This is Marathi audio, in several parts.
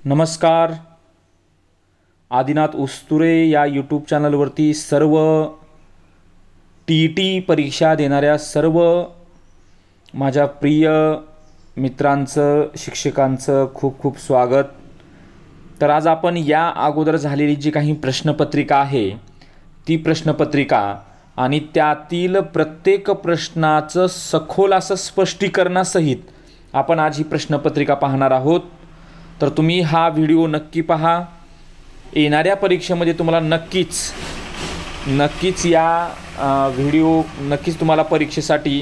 नमस्कार. आदिनाथ उस्तुरे या यूट्यूब चॅनलवरती सर्व TET परीक्षा देणाऱ्या सर्व माझ्या प्रिय मित्रांचं शिक्षकांचं खूप खूप स्वागत. तर आज आपण या अगोदर झालेली जी काही प्रश्नपत्रिका आहे ती प्रश्नपत्रिका आणि त्यातील प्रत्येक प्रश्नाचं सखोल असं स्पष्टीकरणासहित आपण आज ही प्रश्नपत्रिका पाहणार आहोत. तर तुम्ही हा व्हिडिओ नक्की पहा. येणाऱ्या परीक्षेमध्ये तुम्हाला नक्कीच या व्हिडिओ नक्कीच तुम्हाला परीक्षेसाठी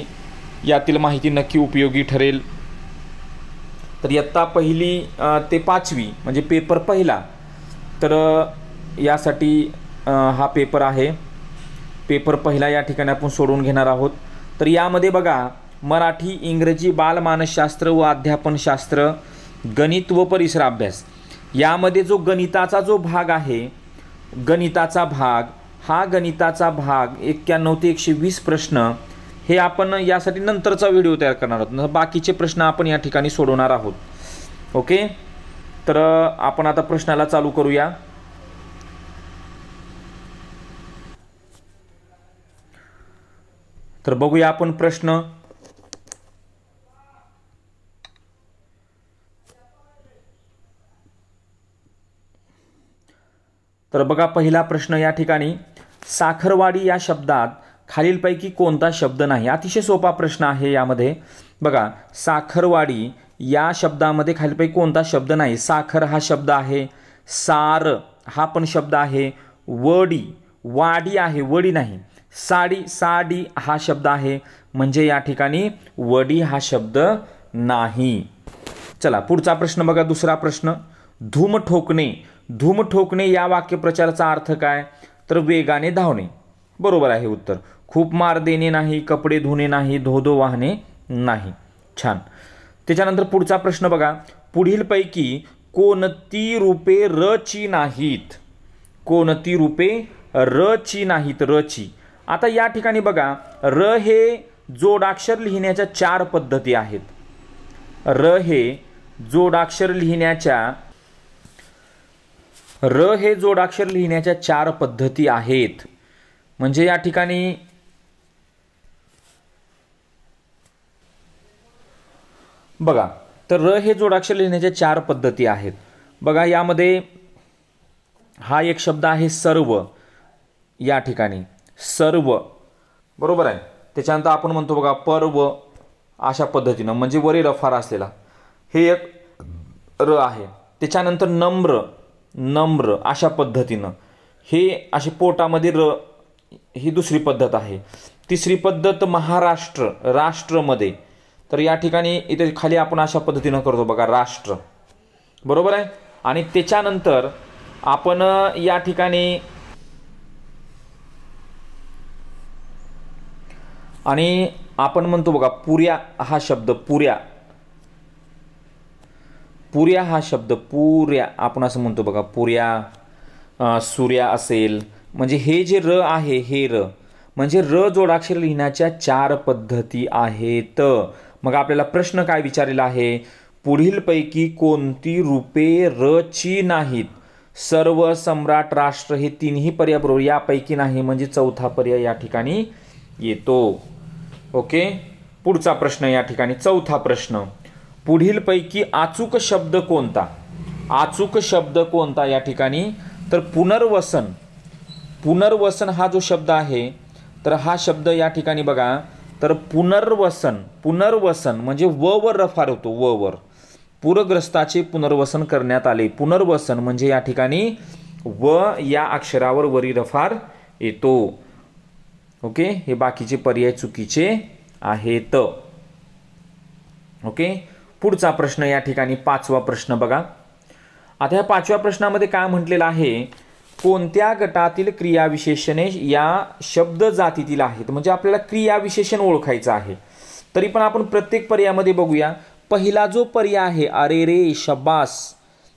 यातील माहिती नक्की उपयोगी ठरेल. तर इयत्ता पहिली ते पाचवी म्हणजे पेपर पहिला, तर यासाठी हा पेपर आहे. पेपर पहिला या ठिकाणी आपण सोडवून घेणार आहोत. तर यामध्ये बघा, मराठी, इंग्रजी, बालमानसशास्त्र व अध्यापनशास्त्र, गणित व परिसर अभ्यास, यामध्ये जो गणिताचा जो भाग आहे, गणिताचा भाग 91 ते 120 प्रश्न हे आपण यासाठी नंतरचा व्हिडिओ तयार करणार आहोत. बाकीचे प्रश्न आपण या ठिकाणी सोडवणार आहोत. ओके, तर आपण आता प्रश्नाला चालू करूया. तर बघूया आपण प्रश्न. तर बघा, पहिला प्रश्न या ठिकाणी, साखरवाडी या शब्दात खालीलपैकी कोणता शब्द नाही. अतिशय सोपा प्रश्न आहे. यामध्ये बघा, साखरवाडी या शब्दामध्ये खालीलपैकी कोणता शब्द नाही. साखर हा शब्द आहे, सार हा पण शब्द आहे, वाडी आहे, वडी नाही, साडी हा शब्द आहे, म्हणजे या ठिकाणी वडी हा शब्द नाही. चला पुढचा प्रश्न बघा. दुसरा प्रश्न, धूम ठोकणे या वाक्यप्रचाराचा अर्थ काय. तर वेगाने धावणे. बरोबर आहे उत्तर. खूप मार देणे नाही, कपडे धुणे नाही, धोधो वाहणे नाही. छान. त्याच्यानंतर पुढचा प्रश्न बघा, पुढीलपैकी कोणती रूपे रची नाहीत. कोणती रूपे रची नाहीत. रची. आता या ठिकाणी बघा, र हे जोडाक्षर लिहिण्याच्या 4 पद्धती आहेत. र हे जोडाक्षर लिहिण्याच्या 4 पद्धती आहेत. म्हणजे या ठिकाणी बघा, तर र हे जोडाक्षर लिहिण्याच्या 4 पद्धती आहेत. बघा, यामध्ये हा एक शब्द आहे सर्व. या ठिकाणी सर्व बरोबर आहे. त्याच्यानंतर आपण म्हणतो बघा पर्व, अशा पद्धतीनं म्हणजे वरी रफार असलेला हे एक र आहे. त्याच्यानंतर नम्र अशा पद्धतीनं हे असे पोटामध्ये र, ही दुसरी पद्धत आहे. तिसरी पद्धत महाराष्ट्र, राष्ट्रमध्ये. तर या ठिकाणी इथे खाली आपण अशा पद्धतीनं करतो बघा, राष्ट्र. बरोबर आहे. आणि त्याच्यानंतर आपण या ठिकाणी आणि आपण म्हणतो बघा पुऱ्या हा शब्द, पुऱ्या हा शब्द, पुऱ्या आपण असं म्हणतो बघा, पुऱ्या, सूर्या असेल. म्हणजे हे जे र आहे, हे र म्हणजे र जोडाक्षर लिहिण्याच्या 4 पद्धती आहेत. मग आपल्याला प्रश्न काय विचारलेला आहे, पुढीलपैकी कोणती रूपे रची नाहीत. सर्व, सम्राट, राष्ट्र हे तिन्ही पर्याय बरोबर. यापैकी नाही म्हणजे चौथा पर्याय या ठिकाणी येतो. ओके, पुढचा प्रश्न या ठिकाणी, चौथा प्रश्न, पुढीलपैकी अचूक शब्द कोणता. अचूक शब्द कोणता या ठिकाणी. तर पुनर्वसन हा जो शब्द आहे, तर हा शब्द या ठिकाणी बघा, तर पुनर्वसन म्हणजे वर रफार होतो, वर. पूरग्रस्ताचे पुनर्वसन करण्यात आले. पुनर्वसन म्हणजे या ठिकाणी व या अक्षरावर वरी रफार येतो. ओके, हे बाकीचे पर्याय चुकीचे आहेत. ओके, पुढचा प्रश्न या ठिकाणी, 5वा प्रश्न बघा. आता ह्या 5व्या प्रश्नामध्ये काय म्हटलेलं आहे, कोणत्या गटातील क्रियाविशेषणे या शब्द जातीतील आहेत. म्हणजे आपल्याला क्रियाविशेषण ओळखायचं आहे. तरी पण आपण प्रत्येक पर्यायामध्ये बघूया. पहिला जो पर्याय आहे, अरे रे, शब्बास,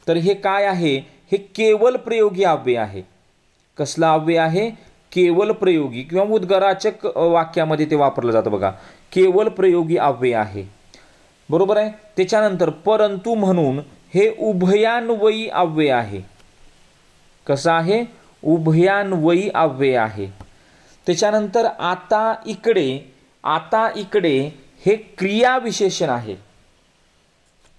तर हे काय आहे, हे केवल प्रयोगी अव्यय आहे. कसला अव्यय आहे, केवल प्रयोगी किंवा उद्गाराचक वाक्यामध्ये ते वापरलं जातं बघा, केवल प्रयोगी अव्यय आहे. बरोबर आहे. त्याच्यानंतर परंतु म्हणून हे उभयान्वयी अव्यय आहे. कसं आहे? उभयान्वयी अव्यय आहे. त्याच्यानंतर आता इकडे हे क्रियाविशेषण आहे.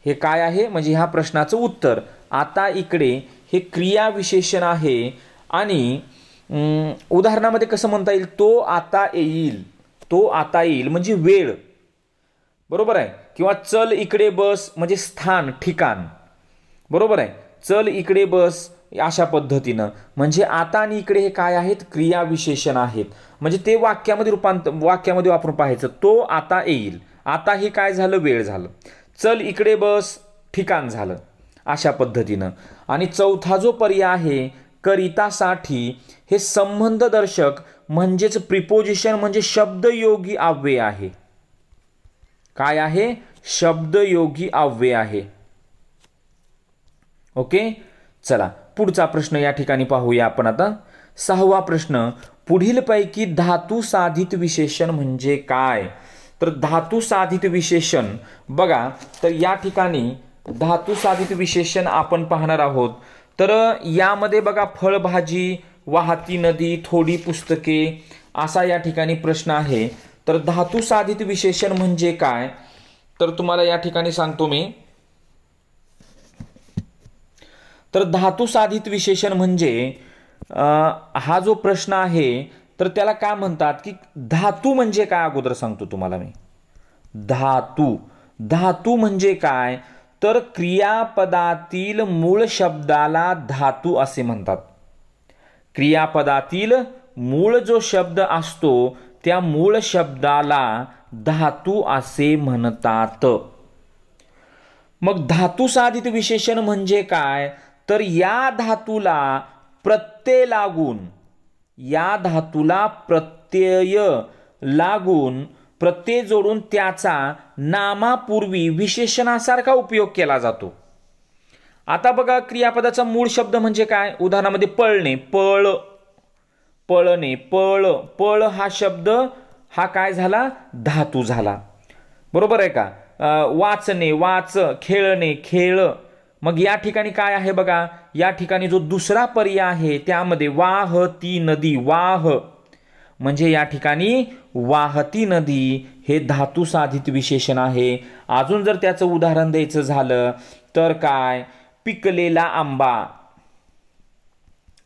हे काय आहे? म्हणजे ह्या प्रश्नाचं उत्तर आता इकडे हे क्रियाविशेषण आहे. आणि उदाहरणामध्ये कसं म्हणता येईल? तो आता येईल म्हणजे वेळ, बरोबर आहे. किंवा चल इकडे बस म्हणजे स्थान, ठिकाण, बरोबर आहे. चल इकडे बस अशा पद्धतीनं. म्हणजे आता आणि इकडे हे काय आहेत? क्रियाविशेषण आहेत. म्हणजे ते वाक्यामध्ये वापरून पाहायचं. तो आता येईल. आता हे काय झालं? वेळ झालं. चल इकडे बस ठिकाण झालं अशा पद्धतीनं. आणि चौथा जो पर्याय आहे करितासाठी, हे संबंधदर्शक म्हणजेच प्रिपोजिशन म्हणजे शब्दयोगी अव्यय आहे. काय आहे? शब्दयोगी अव्यय आहे. ओके, चला पुढचा प्रश्न या ठिकाणी पाहूया आपण आता. 6वा प्रश्न, पुढीलपैकी धातू साधित विशेषण म्हणजे काय? तर धातू साधित विशेषण बघा, तर या ठिकाणी धातू साधित विशेषण आपण पाहणार आहोत. तर यामध्ये बघा, फळभाजी, वाहती नदी, थोडी पुस्तके असा या ठिकाणी प्रश्न आहे. तर धातू साधित विशेषण म्हणजे काय? तर तुम्हाला या ठिकाणी सांगतो मी. तर धातू साधित विशेषण म्हणजे हा जो प्रश्न आहे तर त्याला काय म्हणतात की धातू म्हणजे काय अगोदर सांगतो तुम्हाला मी. धातू म्हणजे काय? तर क्रियापदातील मूळ शब्दाला धातू असे म्हणतात. क्रियापदातील मूळ जो शब्द असतो त्या मूळ शब्दाला धातू असे म्हणतात. मग धातू साधित विशेषण म्हणजे काय? तर या धातूला प्रत्यय लागून प्रत्यय जोडून त्याचा नामापूर्वी विशेषणासारखा उपयोग केला जातो. आता बघा, क्रियापदाचा मूळ शब्द म्हणजे काय? उदाहरणामध्ये पळणे, पळणे, पळ हा शब्द हा काय झाला? धातू झाला, बरोबर आहे का? वाचणे, खेळणे, खेळ. मग या ठिकाणी काय आहे बघा, या ठिकाणी जो दुसरा पर्याय आहे त्यामध्ये वाहती नदी, म्हणजे या ठिकाणी वाहती नदी हे धातू साधित विशेषण आहे. अजून जर त्याचं उदाहरण द्यायचं झालं तर काय? पिकलेला आंबा.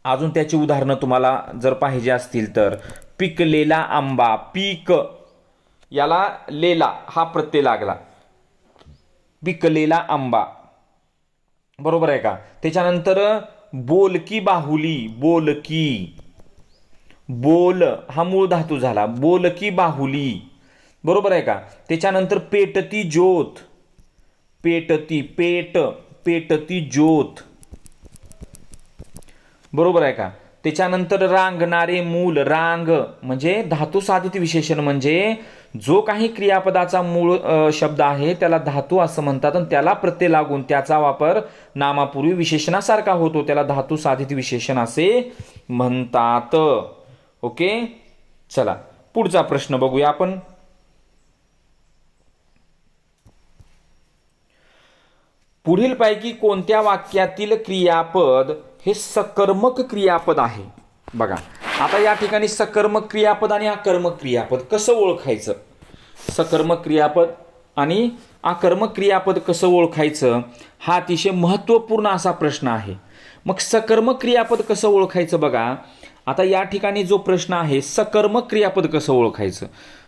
अजून त्याची उदाहरणं तुम्हाला जर पाहिजे असतील तर पिकलेला आंबा, पीक, याला लेला हा प्रत्यय लागला, पिकलेला आंबा, बरोबर आहे का? त्याच्यानंतर बोलकी बाहुली, बोल हा मूळ धातू झाला, बोलकी बाहुली, बरोबर आहे का? त्याच्यानंतर पेटती ज्योत, पेटती ज्योत, बरोबर आहे का? त्याच्यानंतर रांगणारे मूल, रांग म्हणजे धातू साधित विशेषण म्हणजे जो काही क्रियापदाचा मूळ शब्द आहे त्याला धातू असं म्हणतात आणि त्याला प्रत्यय लागून त्याचा वापर नामापूर्वी विशेषणासारखा होतो, त्याला धातू साधित विशेषण असे म्हणतात. ओके, चला पुढचा प्रश्न बघूया आपण. पुढीलपैकी कोणत्या वाक्यातील क्रियापद हे सकर्मक क्रियापद आहे? बघा, आता या ठिकाणी सकर्मक क्रियापद आणि अकर्मक क्रियापद कसं ओळखायचं? सकर्मक क्रियापद आणि अकर्मक क्रियापद कसं ओळखायचं हा अतिशय महत्त्वपूर्ण असा प्रश्न आहे. मग सकर्मक क्रियापद कसं ओळखायचं बघा, आता या ठिकाणी जो प्रश्न आहे सकर्मक क्रियापद कसं ओळखायचं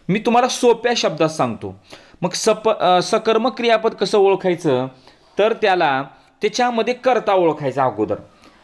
मी तुम्हाला सोप्या शब्दात सांगतो. मग सकर्मक क्रियापद कसं ओळखायचं तर त्याच्यामध्ये कर्ता ओळखायचा अगोदर.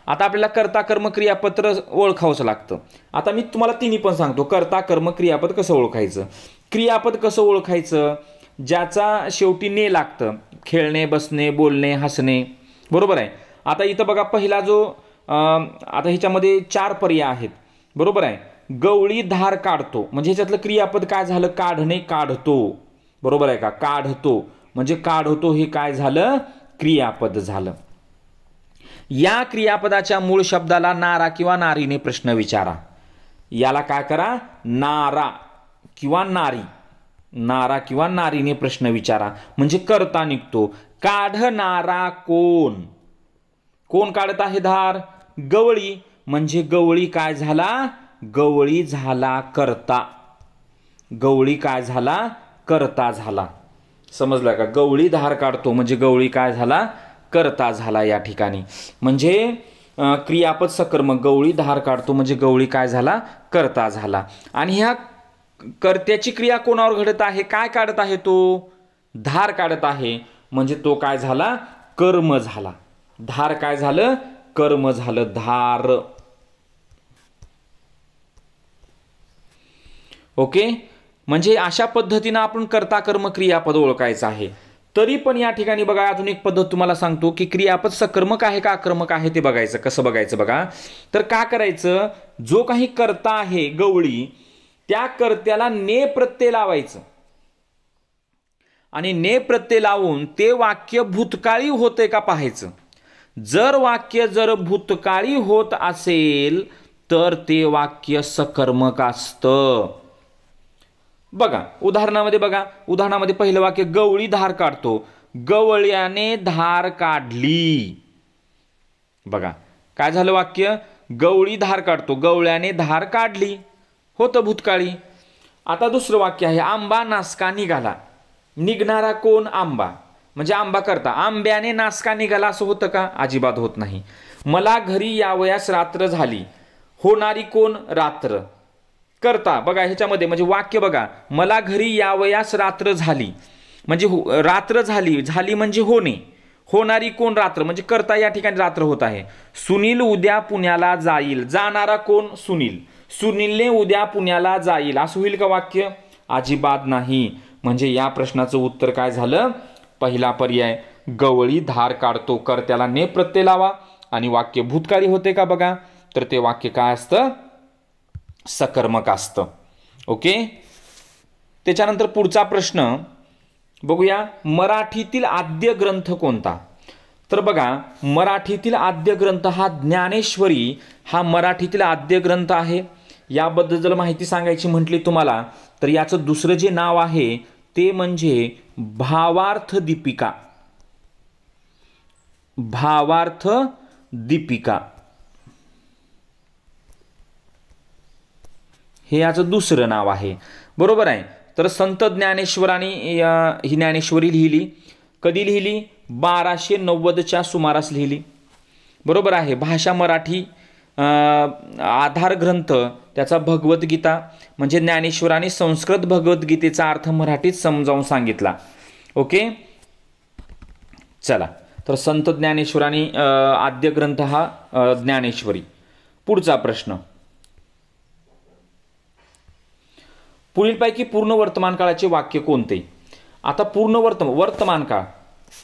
आता आपल्याला कर्ता कर्म क्रियापद ओळखावंच लागतं. आता मी तुम्हाला तिन्ही पण सांगतो. कर्ता कर्म क्रियापद कसं ओळखायचं, क्रियापद कसं ओळखायचं ज्याचा शेवटी ने लागतं, खेळणे, बसणे, बोलणे, हसणे, बरोबर आहे. आता इथं बघा पहिला जो आता ह्याच्यामध्ये 4 पर्याय आहेत, बरोबर आहे. गवळी धार काढतो म्हणजे ह्याच्यातलं क्रियापद काय झालं? काढणे, काढतो, बरोबर आहे का? काढतो म्हणजे काढतो हे काय झालं? क्रियापद झालं. या क्रियापदाच्या मूळ शब्दाला नारा किंवा नारीने प्रश्न विचारा. याला काय करा? नारा किंवा नारी, नारा किंवा नारीने प्रश्न विचारा म्हणजे कर्ता निघतो. काढणारा कोण? कोण काढत आहे धार? गवळी. म्हणजे गवळी काय झाला? गवळी झाला कर्ता. गवळी काय झाला? कर्ता झाला. समजलं का? गवळी धार काढतो म्हणजे गवळी काय झाला? कर्ता झाला या ठिकाणी. म्हणजे क्रियापद सकर्मक गवळी धार काढतो म्हणजे गवळी काय झाला? कर्ता झाला. आणि ह्या कर्त्याची क्रिया कोणावर घडत आहे? काय काढत आहे तो? धार काढत आहे म्हणजे तो काय झाला? कर्म झाला. धार काय झालं? कर्म झालं. धार. ओके. म्हणजे अशा पद्धतीने आपण कर्ता कर्म क्रियापद ओळखायचं आहे. तरी पण या ठिकाणी बघा अजून एक पद्धत तुम्हाला सांगतो की क्रियापद सकर्मक आहे का आक्रमक आहे ते बघायचं. कसं बघायचं बघा. तर का करायचं? जो काही कर्ता आहे गवळी त्या कर्त्याला ने प्रत्यय लावायचं आणि ने प्रत्यय लावून ते वाक्य भूतकाळी होते का पाहायचं. जर वाक्य जर भूतकाळी होत असेल तर ते वाक्य सकर्मक असतं. बघा उदाहरणामध्ये बघा. उदाहरणामध्ये पहिलं वाक्य गवळी धार काढतो. गवळ्याने धार काढली. बघा काय झालं वाक्य? गवळी धार काढतो. गवळ्याने धार काढली. होतं भूतकाळी. आता दुसरं वाक्य आहे आंबा नासका निघाला. निघणारा कोण? आंबा. म्हणजे आंबा करता. आंब्याने नासका निघाला असं होतं का? अजिबात होत नाही. मला घरी यावयास रात्र झाली. होणारी कोण? रात्र. करता. बघा ह्याच्यामध्ये म्हणजे वाक्य बघा. मला घरी यावयास रात्र झाली म्हणजे रात्र झाली. झाली म्हणजे होणे. होणारी कोण? रात्र. म्हणजे करता या ठिकाणी रात्र होत आहे. सुनील उद्या पुण्याला जाईल. जाणारा कोण? सुनील. सुनीलने उद्या पुण्याला जाईल असं होईल का वाक्य? अजिबात नाही. म्हणजे या प्रश्नाचं उत्तर काय झालं? पहिला पर्याय गवळी धार काढतो. कर्त्याला ने प्रत्यय लावा आणि वाक्य भूतकाळी होते का बघा. तर ते वाक्य काय असतं? सकर्मक असतं. ओके. त्याच्यानंतर पुढचा प्रश्न बघूया. मराठीतील आद्य ग्रंथ कोणता? तर बघा मराठीतील आद्य ग्रंथ हा ज्ञानेश्वरी हा मराठीतील आद्य ग्रंथ आहे. याबद्दल जर माहिती सांगायची म्हटली तुम्हाला तर याचं दुसरं जे नाव आहे ते म्हणजे भावार्थ दीपिका. भावार्थ दीपिका हे याचं दुसरं नाव आहे. बरोबर आहे. तर संत ज्ञानेश्वरांनी ही ज्ञानेश्वरी लिहिली. कधी लिहिली? 1290च्या सुमारास लिहिली. बरोबर आहे. भाषा मराठी. आधार ग्रंथ त्याचा भगवद्गीता. म्हणजे ज्ञानेश्वरांनी संस्कृत भगवद्गीतेचा अर्थ मराठीत समजावून सांगितला. ओके. चला तर संत ज्ञानेश्वरांनी आद्य ग्रंथ हा ज्ञानेश्वरी. पुढचा प्रश्न. पुढीलपैकी पूर्ण वर्तमान काळाचे वाक्य कोणते? आता पूर्ण वर्तमान काळ.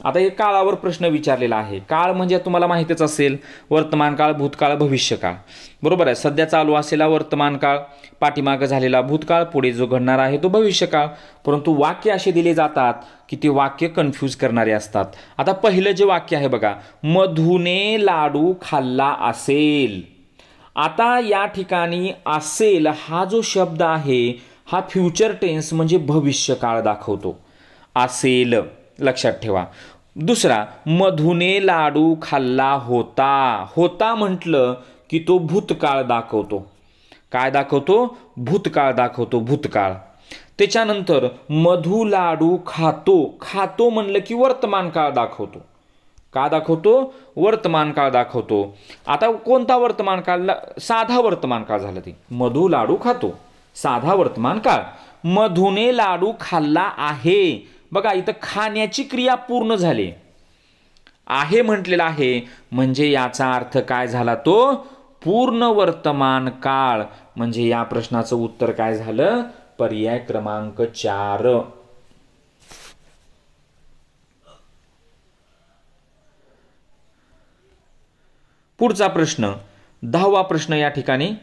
आता एक काळावर प्रश्न विचारलेला आहे. काळ म्हणजे तुम्हाला माहितीच असेल. वर्तमान काळ, भूतकाळ, भविष्यकाळ. बरोबर आहे. सध्या चालू असलेला वर्तमान काळ, पाठीमागे झालेला भूतकाळ, पुढे जो घडणार आहे तो भविष्यकाळ. परंतु वाक्य असे दिले जातात की ते वाक्य कन्फ्यूज करणारे असतात. आता पहिलं जे वाक्य आहे बघा. मधुने लाडू खाल्ला असेल. आता या ठिकाणी असेल हा जो शब्द आहे हा फ्युचर टेन्स म्हणजे भविष्यकाळ दाखवतो. असेल लक्षात ठेवा. दुसरा मधुने लाडू खाल्ला होता. होता म्हटलं की तो भूतकाळ दाखवतो. काय दाखवतो? भूतकाळ दाखवतो. भूतकाळ. त्याच्यानंतर मधु लाडू खातो. खातो म्हणलं की वर्तमान काळ दाखवतो. का दाखवतो? वर्तमान काळ दाखवतो. आता कोणता वर्तमान काळ? साधा वर्तमान काळ झालं ते. मधु लाडू खातो. साधा वर्तमान काळ. मधुने लाडू खाल्ला आहे. बघा इथं खाण्याची क्रिया पूर्ण झाली. आहे म्हटलेला आहे म्हणजे याचा अर्थ काय झाला? तो पूर्ण वर्तमान काळ. म्हणजे या प्रश्नाचं उत्तर काय झालं? पर्याय क्रमांक 4. पुढचा प्रश्न 10वा प्रश्न या ठिकाणी.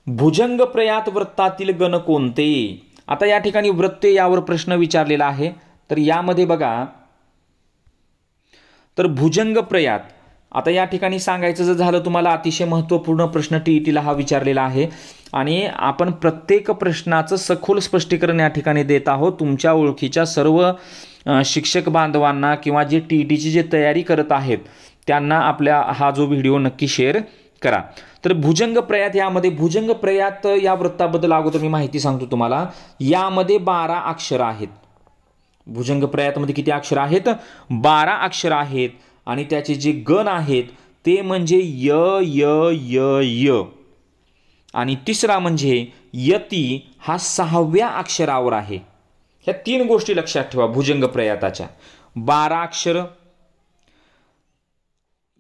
भुजंग प्रयात वृत्तातील गण कोणते? आता या ठिकाणी वृत्ते यावर प्रश्न विचारलेला आहे. तर यामध्ये बघा तर भुजंग प्रयात आता या ठिकाणी सांगायचं जर झालं तुम्हाला, अतिशय महत्त्वपूर्ण प्रश्न TETला हा विचारलेला आहे आणि आपण प्रत्येक प्रश्नाचं सखोल स्पष्टीकरण या ठिकाणी देत आहोत. तुमच्या ओळखीच्या सर्व शिक्षक बांधवांना किंवा जे TETची जे तयारी करत आहेत त्यांना आपल्या हा जो व्हिडिओ नक्की शेअर करा. तर भुजंग प्रयात, यामध्ये भुजंग प्रयात या वृत्ताबद्दल अगोदर मी माहिती सांगतो तुम्हाला. यामध्ये 12 अक्षर आहेत. भुजंग प्रयातमध्ये किती अक्षर आहेत? 12 अक्षर आहेत आणि त्याचे जे गण आहेत ते म्हणजे य य य य आणि तिसरा म्हणजे यती हा 6व्या अक्षरावर आहे. ह्या 3 गोष्टी लक्षात ठेवा भुजंग प्रयाताच्या. 12 अक्षर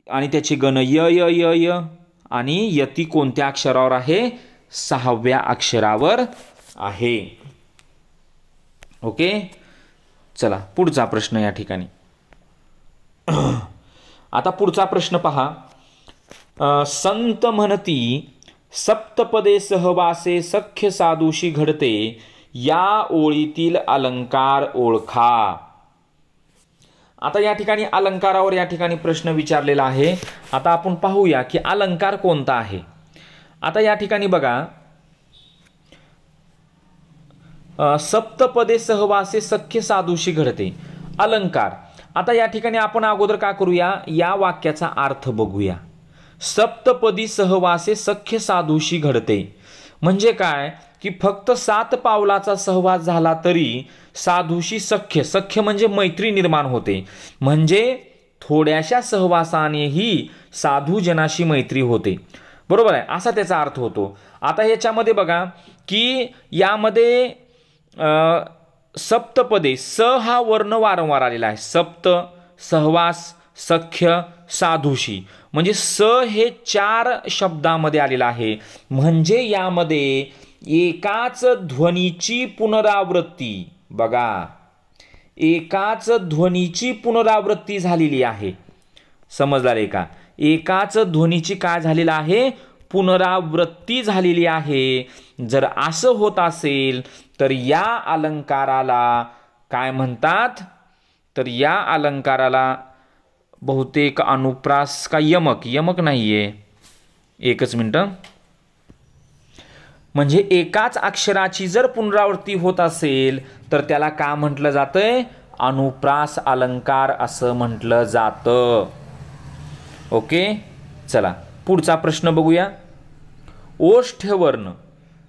आणि त्याचे गण य य य य आणि यती कोणत्या अक्षरावर आहे? 6व्या अक्षरावर आहे. ओके, चला पुढचा प्रश्न या ठिकाणी. आता पुढचा प्रश्न पहा. संत म्हणती सप्तपदे सहवासे सख्य साधूशी घडते, या ओळीतील अलंकार ओळखा. आता या ठिकाणी अलंकारावर या ठिकाणी प्रश्न विचारलेला आहे. आता आपण पाहूया की अलंकार कोणता आहे. आता या ठिकाणी बघा, सप्तपदे सहवासे सख्य साधूशी घडते, अलंकार. आता या ठिकाणी आपण अगोदर काय करूया, या वाक्याचा अर्थ बघूया. सप्तपदी सहवासे सख्य साधूशी घडते म्हणजे काय की फक्त 7 पावलाचा सहवास झाला तरी साधूशी सख्य, सख्य म्हणजे मैत्री निर्माण होते. म्हणजे थोड्याशा सहवासानेही साधूजनाशी मैत्री होते. बरोबर आहे, असा त्याचा अर्थ होतो. आता ह्याच्यामध्ये बघा की यामध्ये सप्तपदे, स हा वर्ण वारंवार आलेला आहे. सप्त, सहवास, सख्य, साधूशी म्हणजे स हे 4 शब्दामध्ये आलेलं आहे. म्हणजे यामध्ये एकाच ध्वनीची पुनरावृत्ती, बघा एकाच ध्वनीची पुनरावृत्ती झालेली आहे. समजलं का? एकाच ध्वनीची काय झालेलं आहे? पुनरावृत्ती झालेली आहे. जर असं होत असेल तर या अलंकाराला काय म्हणतात? तर या अलंकाराला बहुतेक अनुप्रास का यमक, यमक नाहीये, एकच मिनिट. म्हणजे एकाच अक्षराची जर पुनरावृत्ती होत असेल तर त्याला का म्हटलं जातंय? अनुप्रास अलंकार असं म्हटलं जातं. ओके, चला पुढचा प्रश्न बघूया. ओष्ठ्यवर्ण,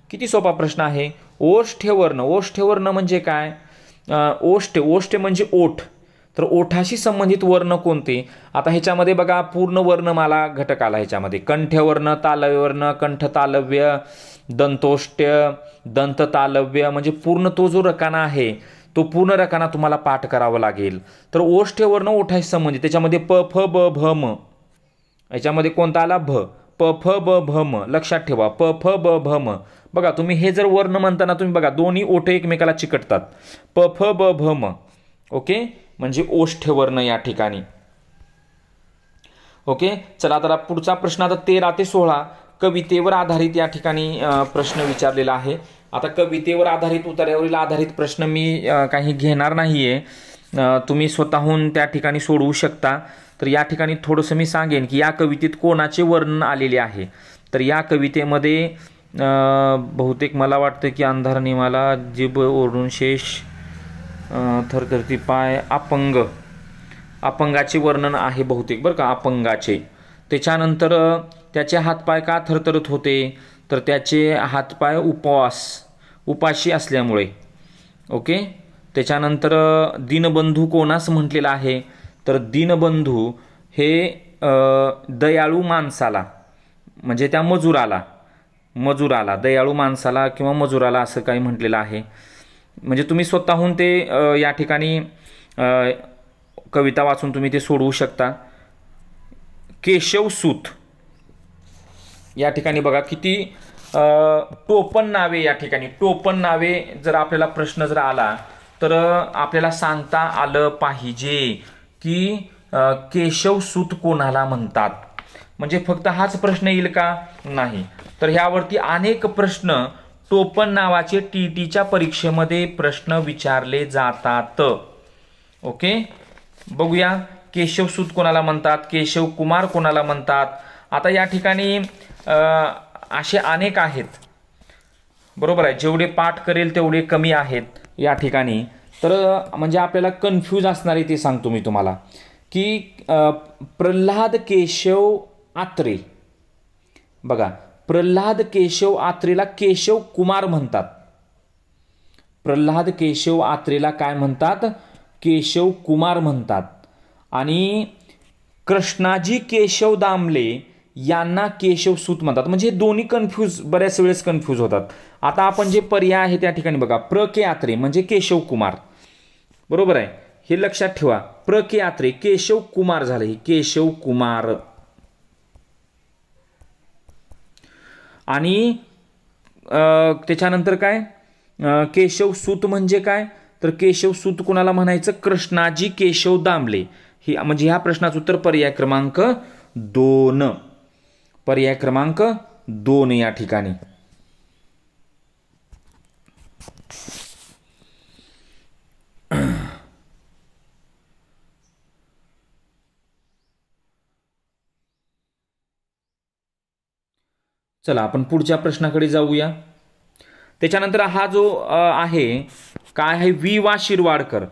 किती सोपा प्रश्न आहे. ओष्ठ्यवर्ण, ओष्ठ्यवर्ण म्हणजे काय? ओष्ठ, ओष्ठ म्हणजे ओठ, तर ओठाशी संबंधित वर्ण कोणते? आता ह्याच्यामध्ये बघा पूर्ण वर्णमाला घटक आला. ह्याच्यामध्ये कंठ्यवर्ण, तालव्यवर्ण, कंठतालव्य, दंतोष्ट्य, दंततालव्य म्हणजे पूर्ण तो जो रकाना आहे तो पूर्ण रकाना तुम्हाला पाठ करावा लागेल. तर ओष्ठ्यवर्ण ओठाशी संबंधित, त्याच्यामध्ये प फ ब भ म, याच्यामध्ये कोणता आला? भ. प फ ब भ म, लक्षात ठेवा प फ ब भ म. बघा तुम्ही हे जर वर्ण म्हणताना तुम्ही बघा दोन्ही ओठ एकमेकाला चिकटतात. प फ ब भ म. ओके, म्हणजे ओष्ठ्यवर्ण या ठिकाणी. ओके, चला आता पुढचा प्रश्न. आता 13 ते 16 कवितेवर आधारित या ठिकाणी प्रश्न विचारलेला आहे. आता कवितेवर आधारित, उतार्यावरील आधारित प्रश्न मी काही घेणार नाहीये, तुम्ही स्वतःहून त्या ठिकाणी सोडवू शकता. तर या ठिकाणी थोडंसं मी सांगेन की या कवितेत कोणाचे वर्णन आलेले आहे. तर या कवितेमध्ये बहुतेक मला वाटतं की अंधार निमाला, जिभ ओढून शेष, थरथरती पाय, अपंग, अपंगाचे वर्णन आहे बहुतेक बरं का, अपंगाचे. त्याच्यानंतर त्याचे हातपाय का थरथरत होते? तर त्याचे हातपाय उपाशी असल्यामुळे. ओके, त्याच्यानंतर दीनबंधू कोणास म्हटलेला आहे? तर दीनबंधू हे दयाळू माणसाला म्हणजे त्या मजुराला, दयाळू माणसाला किंवा मजुराला असं काही म्हटलेलं आहे. म्हणजे तुम्ही स्वतःहून ते या ठिकाणी कविता वाचून तुम्ही ते सोडवू शकता. केशवसूत या ठिकाणी बघा किती टोपण नावे, या ठिकाणी टोपण नावे जर आपल्याला प्रश्न जर आला तर आपल्याला सांगता आलं पाहिजे की केशवसूत कोणाला म्हणतात. म्हणजे फक्त हाच प्रश्न येईल का? नाही. तर ह्यावरती अनेक प्रश्न टोपण नावाचे TETच्या परीक्षेमध्ये प्रश्न विचारले जातात. ओके, बघूया केशवसूत कोणाला म्हणतात, केशव कुमार कोणाला म्हणतात. आता या ठिकाणी असे अनेक आहेत, बरोबर आहे. जेवढे पाठ करेल तेवढे कमी आहेत या ठिकाणी. तर म्हणजे आपल्याला कन्फ्यूज असणारे ते सांगतो मी तुम्हाला की प्रल्हाद केशव आत्रे, बघा प्रल्हाद केशव आत्रेला केशव कुमार म्हणतात. प्रल्हाद केशव आत्रेला काय म्हणतात, केशव कुमार म्हणतात. आणि कृष्णाजी केशव दामले यांना केशवसूत म्हणतात. म्हणजे दोन्ही कन्फ्यूज, बऱ्याच वेळेस कन्फ्यूज होतात. आता आपण जे पर्याय आहे त्या ठिकाणी बघा, प्र के आत्रे म्हणजे केशव कुमार, बरोबर आहे. हे लक्षात ठेवा, प्र के आत्रे केशव कुमार झालं, हे केशव कुमार. आणि त्याच्यानंतर काय, केशवसूत म्हणजे काय, तर केशवसूत कुणाला म्हणायचं, कृष्णाजी केशव दामले. ही म्हणजे ह्या प्रश्नाचं उत्तर पर्याय क्रमांक 2, पर्याय क्रमांक 2 या ठिकाणी. चला आपण पुढच्या प्रश्नाकडे जाऊया. त्याच्यानंतर हा जो आहे काय आहे, वि वा शिरवाडकर.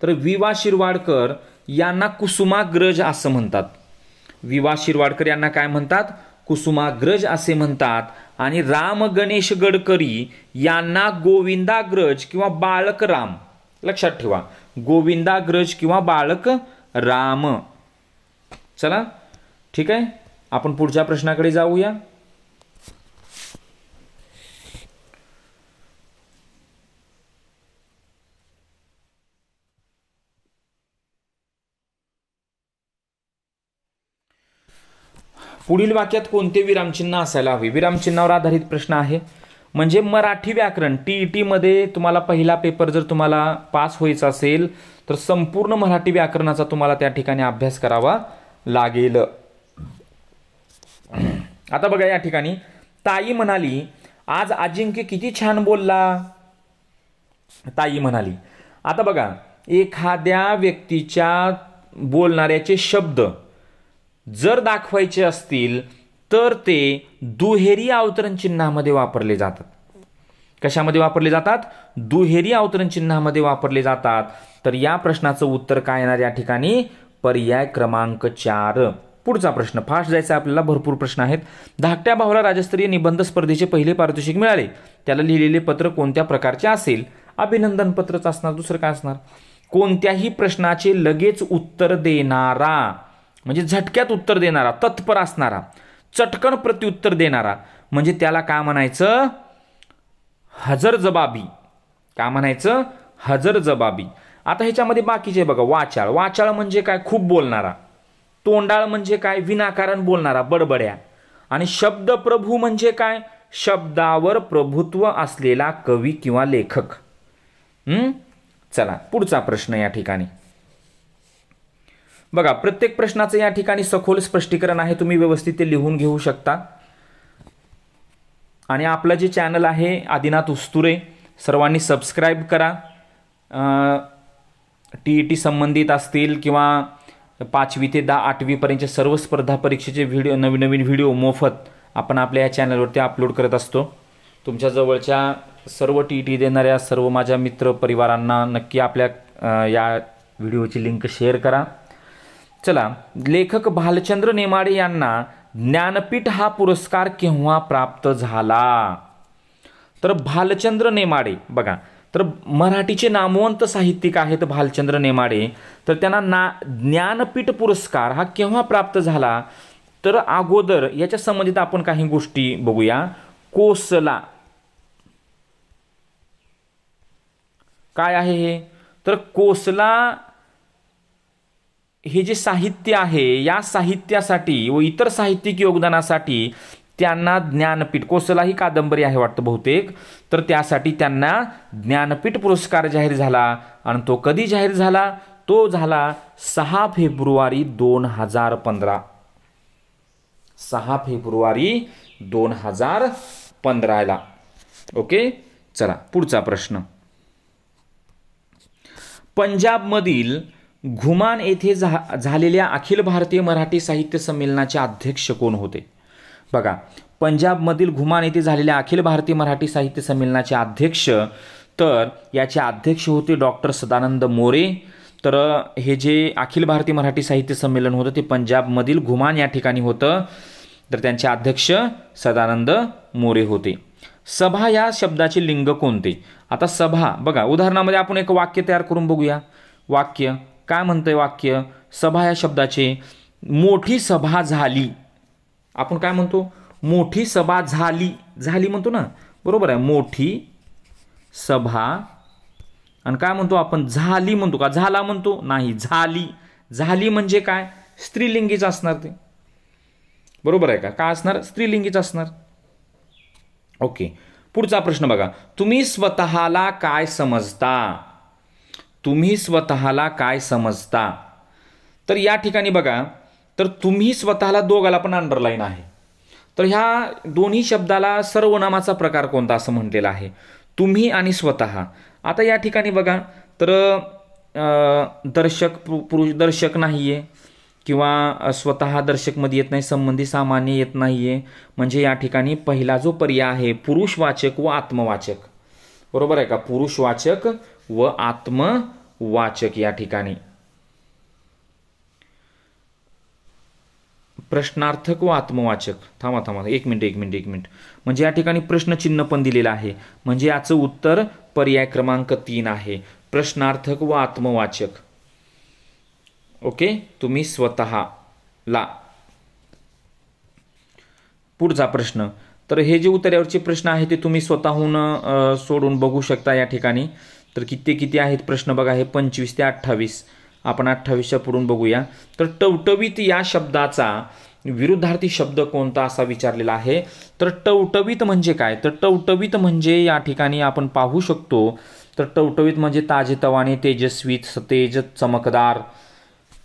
तर वि वा शिरवाडकर यांना कुसुमाग्रज असं म्हणतात. वि वा शिरवाडकर यांना काय म्हणतात, कुसुमाग्रज असे म्हणतात. आणि राम गणेश गडकरी यांना गोविंदाग्रज किंवा बाळक राम. लक्षात ठेवा, गोविंदाग्रज किंवा बाळक राम. चला ठीक आहे, आपण पुढच्या प्रश्नाकडे जाऊया. पुढील वाक्यात कोणते विरामचिन्ह असायला हवे. विरामचिन्हावर आधारित प्रश्न आहे. म्हणजे मराठी व्याकरण टीईटी मध्ये तुम्हाला पहिला पेपर जर तुम्हाला पास व्हायचा असेल तर संपूर्ण मराठी व्याकरणाचा तुम्हाला त्या ठिकाणी अभ्यास करावा लागेल. आता बघा या ठिकाणी ताई म्हणाली, आज अजिंक्य किती छान बोलला, ताई म्हणाली. आता बघा, एखाद्या व्यक्तीच्या बोलणाऱ्याचे शब्द जर दाखवायचे असतील तर ते दुहेरी अवतरण चिन्हामध्ये वापरले जातात. कशामध्ये वापरले जातात, दुहेरी अवतरण चिन्हामध्ये वापरले जातात. तर या प्रश्नाचं उत्तर काय येणार या ठिकाणी, पर्याय क्रमांक 4. पुढचा प्रश्न फास्ट जायचा आपल्याला, भरपूर प्रश्न आहेत. धाकट्या भावाला राज्यस्तरीय निबंध स्पर्धेचे पहिले पारितोषिक मिळाले, त्याला लिहिलेले पत्र कोणत्या प्रकारचे असेल. अभिनंदन पत्रच असणार, दुसरं काय असणार. कोणत्याही प्रश्नाचे लगेच उत्तर देणारा, म्हणजे झटक्यात उत्तर देणारा, तत्पर असणारा, चटकन प्रत्युत्तर देणारा, म्हणजे त्याला काय म्हणायचं, हजर जबाबी. काय म्हणायचं, हजर जबाबी. आता ह्याच्यामध्ये बाकीचे बघा, वाचाळ. वाचाळ म्हणजे काय, खूप बोलणारा. तोंडाळ म्हणजे काय, विनाकारण बोलणारा, बडबड्या. आणि शब्दप्रभू म्हणजे काय, शब्दावर प्रभुत्व असलेला कवी किंवा लेखक. चला पुढचा प्रश्न या ठिकाणी बघा. प्रत्येक प्रश्नाचं या ठिकाणी सखोल स्पष्टीकरण आहे, तुम्ही व्यवस्थित ते लिहून घेऊ शकता. आणि आपलं जे चॅनल आहे आदिनाथ उस्तुरे, सर्वांनी सबस्क्राईब करा. टीईटी संबंधित असतील किंवा 5वी ते 8वी पर्यंतचे सर्व स्पर्धा परीक्षेचे व्हिडिओ, नवीन नवीन व्हिडिओ मोफत आपण आपल्या या चॅनलवरती अपलोड करत असतो. तुमच्या जवळच्या सर्व टीईटी देणाऱ्या सर्व माझ्या मित्र परिवारांना नक्की आपल्या या व्हिडिओची लिंक शेअर करा. चला, लेखक भालचंद्र नेमाडे यांना ज्ञानपीठ हा पुरस्कार केव्हा प्राप्त झाला. तर भालचंद्र नेमाडे बघा, तर मराठीचे नामवंत साहित्यिक आहेत भालचंद्र नेमाडे. तर त्यांना ज्ञानपीठ पुरस्कार हा केव्हा प्राप्त झाला. तर अगोदर याच्या संबंधित आपण काही गोष्टी बघूया. कोसला काय आहे हे, तर कोसला हे जे साहित्य आहे या साहित्यासाठी व इतर साहित्यिक योगदानासाठी त्यांना ज्ञानपीठ, कोसला ही कादंबरी आहे वाटतं बहुतेक, तर त्यासाठी त्यांना ज्ञानपीठ पुरस्कार जाहीर झाला. आणि तो कधी जाहीर झाला, तो झाला 6 फेब्रुवारी 2015. 6 February 2015 okay. चला पुढचा प्रश्न. पंजाबमधील घुमान येथे झालेल्या अखिल भारतीय मराठी साहित्य संमेलनाचे अध्यक्ष कोण होते? बघा, पंजाबमधील घुमान येथे झालेल्या अखिल भारतीय मराठी साहित्य संमेलनाचे अध्यक्ष, तर याचे अध्यक्ष होते डॉक्टर सदानंद मोरे. तर हे जे अखिल भारतीय मराठी साहित्य संमेलन होतं ते पंजाबमधील घुमान या ठिकाणी होतं. तर त्यांचे अध्यक्ष सदानंद मोरे होते. सभा या शब्दाचे लिंग कोणते? आता सभा बघा, उदाहरणामध्ये आपण एक वाक्य तयार करून बघूया. वाक्य काय म्हणतंय? वाक्य सभा या शब्दाचे मोठी सभा झाली. आपण काय म्हणतो? मोठी सभा झाली. झाली म्हणतो ना, बरोबर आहे. मोठी सभा. आणि काय म्हणतो आपण? झाली म्हणतो का? झाला म्हणतो? नाही, झाली. झाली म्हणजे काय? स्त्रीलिंगीच असणार ते, बरोबर आहे का? काय असणार? स्त्रीलिंगीच असणार. ओके, पुढचा प्रश्न बघा. तुम्ही स्वतःला काय समजता? तुम्ही स्वतःला काय समजता? तर या ठिकाणी बघा, तर तुम्ही स्वतःला दोघाला पण अंडरलाईन आहे. तर ह्या दोन्ही शब्दाला सर्वनामाचा प्रकार कोणता असं म्हटलेलं आहे? तुम्ही आणि स्वतः. आता या ठिकाणी बघा, तर दर्शक पुरुष दर्शक नाहीये, किंवा स्वतः दर्शकमध्ये येत नाही, संबंधी सामान्य येत नाहीये. म्हणजे या ठिकाणी पहिला जो पर्याय आहे पुरुषवाचक व आत्मवाचक, बरोबर आहे का? पुरुषवाचक व आत्मवाचक या ठिकाणी. प्रश्नार्थक व आत्मवाचक. थांबा एक मिनिट. म्हणजे या ठिकाणी प्रश्नचिन्ह पण दिलेलं आहे. म्हणजे याचं उत्तर पर्याय क्रमांक 3 आहे, प्रश्नार्थक व आत्मवाचक. ओके, तुम्ही स्वतःला. पुढचा प्रश्न. तर हे जे उतऱ्यावरचे प्रश्न आहे ते तुम्ही स्वतःहून सोडून बघू शकता या ठिकाणी. तर किती आहेत प्रश्न बघा, हे 25 ते 28. आपण 28च्या पुढून बघूया. तर टवटवीत या शब्दाचा विरुद्धार्थी शब्द कोणता असा विचारलेला आहे. तर टवटवीत म्हणजे काय? तर टवटवीत म्हणजे या ठिकाणी आपण पाहू शकतो, तर टवटवीत म्हणजे ताजेतवाने, तेजस्वी, सतेज, चमकदार.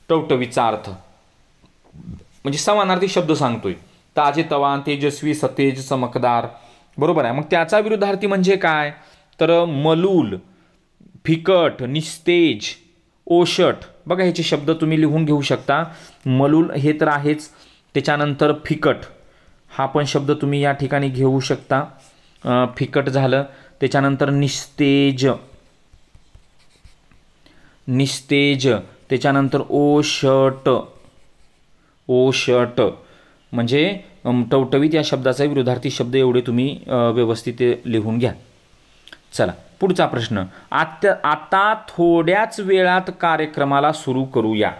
टवटवीचा अर्थ म्हणजे समानार्थी शब्द सांगतोय. ताजेतवान, तेजस्वी, सतेज, चमकदार, बरोबर आहे. मग त्याचा विरुद्धार्थी म्हणजे काय? तर मलूल, फिकट, निस्तेज, ओशट. बघा, ह्याचे शब्द तुम्ही लिहून घेऊ शकता. मलूल हे तर आहेच, त्याच्यानंतर फिकट हा पण शब्द तुम्ही या ठिकाणी घेऊ शकता. फिकट झालं. त्याच्यानंतर निस्तेज, त्याच्यानंतर ओशट. म्हणजे टवटवीत या शब्दाचा विरुद्धार्थी शब्द एवढे तुम्ही व्यवस्थित लिहून घ्या. चला, पुढचा प्रश्न. आता थोड्याच वेळात कार्यक्रमाला सुरू करूया.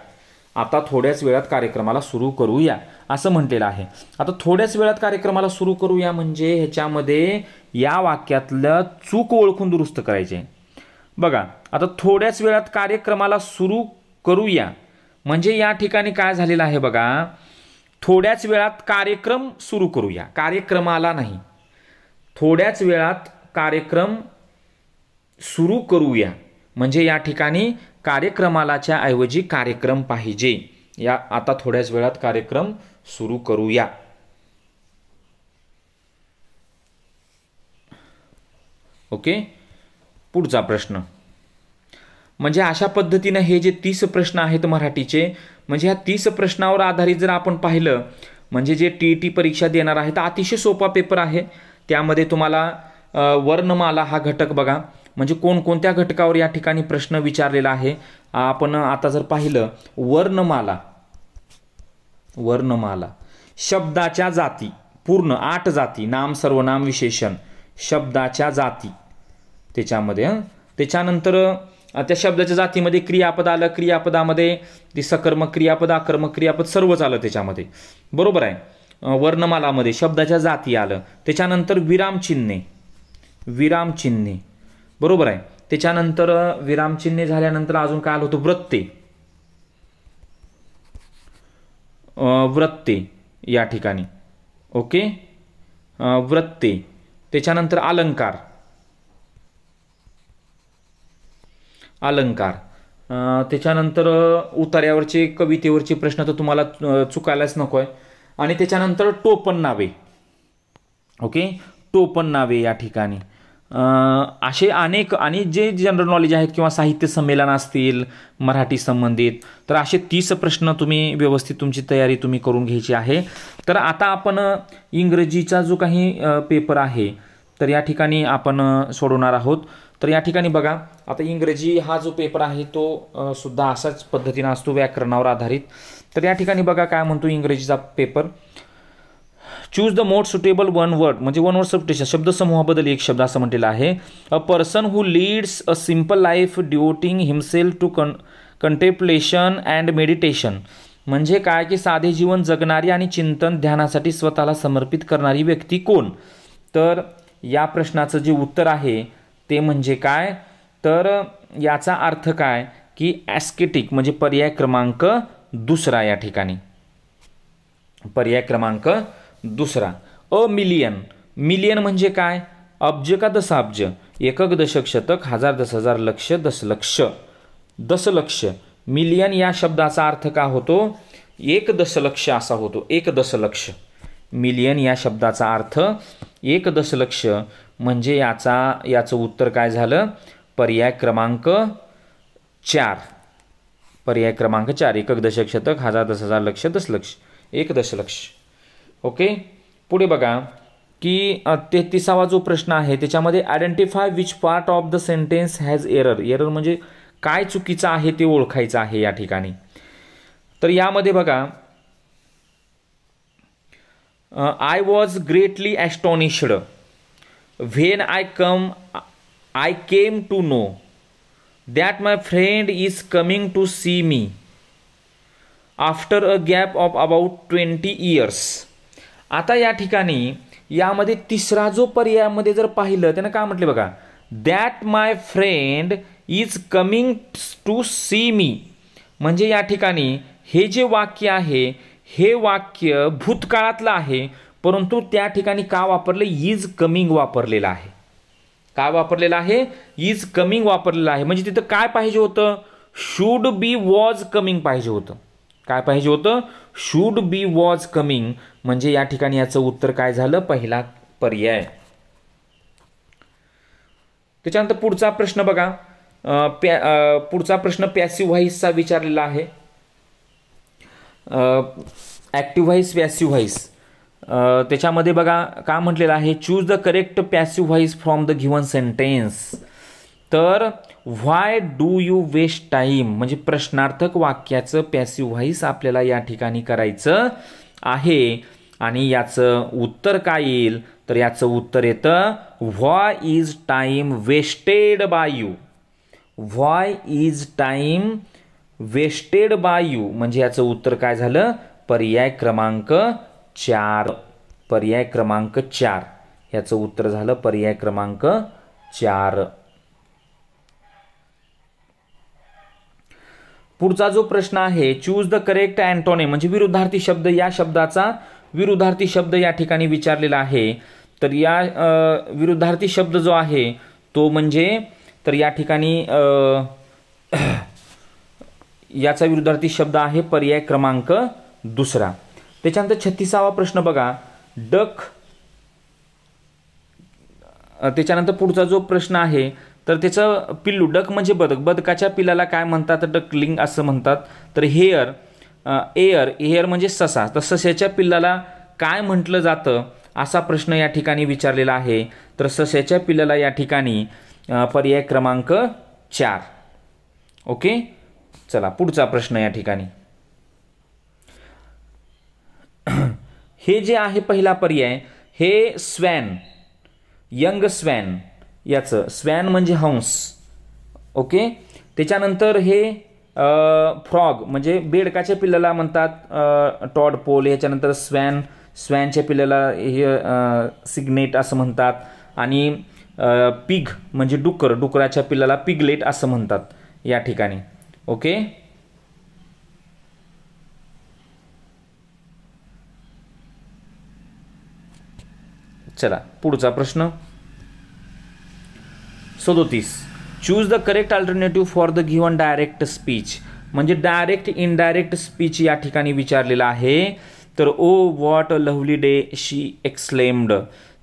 आता थोड्याच वेळात कार्यक्रमाला सुरू करूया असं म्हटलेलं आहे. आता थोड्याच वेळात कार्यक्रमाला सुरू करूया म्हणजे ह्याच्यामध्ये या वाक्यातलं चूक ओळखून दुरुस्त करायचे. बघा, आता थोड्याच वेळात कार्यक्रमाला सुरू करूया म्हणजे या ठिकाणी काय झालेलं आहे बघा, थोड्याच वेळात कार्यक्रम सुरू करूया, कार्यक्रमाला नाही. थोड्याच वेळात कार्यक्रम सुरू करूया म्हणजे या ठिकाणी कार्यक्रमालाच्या ऐवजी कार्यक्रम पाहिजे. या आता थोड्याच वेळात कार्यक्रम सुरू करूया. ओके, पुढचा प्रश्न. म्हणजे अशा पद्धतीने हे जे 30 प्रश्न आहेत मराठीचे, म्हणजे ह्या 30 प्रश्नावर आधारित जर आपण पाहिलं म्हणजे जे TET परीक्षा देणार आहेत, अतिशय सोपा पेपर आहे. त्यामध्ये तुम्हाला वर्णमाला हा घटक बघा, म्हणजे कोणकोणत्या घटकावर या ठिकाणी प्रश्न विचारलेला आहे. आपण आता जर पाहिलं वर्णमाला, शब्दाच्या जाती, पूर्ण 8 जाती, नाम, सर्वनाम, विशेषण, शब्दाच्या जाती त्याच्यामध्ये. त्याच्यानंतर त्या शब्दाच्या जातीमध्ये क्रियापद आलं, क्रियापदामध्ये ती सकर्मक क्रियापद, आकर्मक क्रियापद सर्वच आलं त्याच्यामध्ये, बरोबर आहे. वर्णमालामध्ये शब्दाच्या जाती आलं. त्याच्यानंतर विरामचिन्हे, बरोबर आहे. त्याच्यानंतर विरामचिन्हे झाल्यानंतर अजून काय आलं होतं? वृत्ते या ठिकाणी. ओके, वृत्ते. त्याच्यानंतर अलंकार. त्याच्यानंतर उतार्यावरचे, कवितेवरचे प्रश्न तर तुम्हाला चुकायलाच नको आहे. आणि त्याच्यानंतर टोपण नावे. ओके, टोपण नावे या ठिकाणी. असे अनेक आणि जे जनरल नॉलेज आहेत किंवा साहित्य संमेलन असतील मराठी संबंधित, तर असे 30 प्रश्न तुम्ही व्यवस्थित तुमची तयारी तुम्ही करून घ्यायची आहे. तर आता आपण इंग्रजीचा जो काही पेपर आहे तर या ठिकाणी आपण सोडवणार आहोत. तर या ठिकाणी बघा, आता इंग्रजी हा जो पेपर आहे तो सुद्धा असाच पद्धतीने असतो, व्याकरणावर आधारित. तर या ठिकाणी बघा काय म्हणतो इंग्रजीचा paper. Choose the most suitable one word, म्हणजे वन वर्ड सबस्टिट्यूशन, शब्दसमूहाबद्दल एक शब्द असं म्हटलेलं आहे. A person who leads a simple life devoting himself to contemplation and meditation. म्हणजे काय की साधे जीवन जगणारी आणि चिंतन ध्यानासाठी स्वतःला समर्पित करणारी व्यक्ती कोण. तर या प्रश्नाचं जे उत्तर आहे ते म्हणजे काय, तर याचा अर्थ काय की ॲस्केटिक, म्हणजे पर्याय क्रमांक दुसरा. या ठिकाणी पर्याय क्रमांक दुसरा. अ मिलियन, मिलियन म्हणजे काय, अब्ज का दशाब्ज, एकक दशक शतक हजार 10,000 लक्ष दशलक्ष. दशलक्ष, मिलियन या शब्दाचा अर्थ का होतो, 1 दशलक्ष असा होतो. 1 दशलक्ष, मिलियन या शब्दाचा अर्थ 1 दशलक्ष. म्हणजे याचं उत्तर काय झालं, पर्याय क्रमांक 4. पर्याय क्रमांक 4, एकक दशक शतक हजार 10,000 लक्ष दशलक्ष, 1 दशलक्ष. ओके, पुढे बघा की 33वा जो प्रश्न आहे त्याच्यामध्ये identify which part of the sentence has error. Error म्हणजे काय चुकीचं आहे ते ओळखायचं आहे या ठिकाणी. तर यामध्ये बघा, I was greatly astonished when I came to know that my friend is coming to see me after a gap of about 20 years. आता या ठिकाणी यामध्ये तिसरा जो पर्यायामध्ये जर पाहिलं त्यानं काय म्हटले बघा, that my friend is coming to see me. म्हणजे या ठिकाणी हे जे वाक्य आहे हे वाक्य भूतकाळातलं आहे, परंतु त्या ठिकाणी का वापरलं, इज कमिंग वापरलेलं आहे. काय वापरलेलं आहे, इज कमिंग वापरलेलं आहे. म्हणजे तिथं काय पाहिजे होतं, शुड बी वॉज कमिंग पाहिजे होतं. काय पाहिजे होतं, शुड बी वॉज कमिंग. म्हणजे या ठिकाणी याचं उत्तर काय झालं, पहिला पर्याय. त्याच्यानंतर पुढचा प्रश्न बघा, पुढचा प्रश्न पॅसिव्ह व्हॉइसचा विचारलेला आहे. Active voice, passive voice. त्याच्यामध्ये बघा काय म्हटलेलं आहे, choose the correct passive voice from the given sentence. तर व्हाय डू यू वेस्ट टाईम, म्हणजे प्रश्नार्थक वाक्याचं पॅसिव्ह व्हॉइस आपल्याला या ठिकाणी करायचं आहे. आणि याचं उत्तर काय येईल, तर याचं उत्तर येतं why is time wasted by you. Why is time wasted by you. म्हणजे याचं उत्तर काय झालं, पर्याय क्रमांक 4. पर्याय क्रमांक 4 याचं उत्तर झालं पर्याय क्रमांक 4. पुढचा जो प्रश्न आहे, चूज द करेक्ट अँटोनिम, म्हणजे विरुद्धार्थी शब्द. या शब्दाचा विरुद्धार्थी शब्द या ठिकाणी विचारलेला आहे. तर या विरुद्धार्थी शब्द जो आहे तो म्हणजे, तर या ठिकाणी याचा विरुद्धार्थी शब्द आहे पर्याय क्रमांक 2. त्याच्यानंतर 36वा प्रश्न बघा, डक. त्याच्यानंतर पुढचा जो प्रश्न आहे तर त्याचं पिल्लू, डक म्हणजे बदक, बदकाच्या पिल्लाला काय म्हणतात, डकलिंग असं म्हणतात. तर हेअर, एअर म्हणजे ससा, तर सस्याच्या पिल्लाला काय म्हटलं जातं असा प्रश्न या ठिकाणी विचारलेला आहे. तर सस्याच्या पिल्लाला या ठिकाणी पर्याय क्रमांक 4. ओके, चला पुढचा प्रश्न या ठिकाणी. हे जे आहे पहिला पर्याय, हे स्वॅन, यंग स्वॅन, याचं स्वॅन म्हणजे हंस. ओके, त्याच्यानंतर हे फ्रॉग म्हणजे बेडकाच्या पिल्लाला म्हणतात टॉडपोल. याच्यानंतर स्वॅनच्या पिल्लाला हे सिग्नेट असं म्हणतात. आणि पिग म्हणजे डुकराच्या पिल्लाला पिगलेट असं म्हणतात या ठिकाणी. ओके, चला पुढचा प्रश्न 37. Choose the correct alternative for the given direct speech. म्हणजे डायरेक्ट इनडायरेक्ट स्पीच या ठिकाणी विचारलेला आहे. तर oh what a lovely day she exclaimed.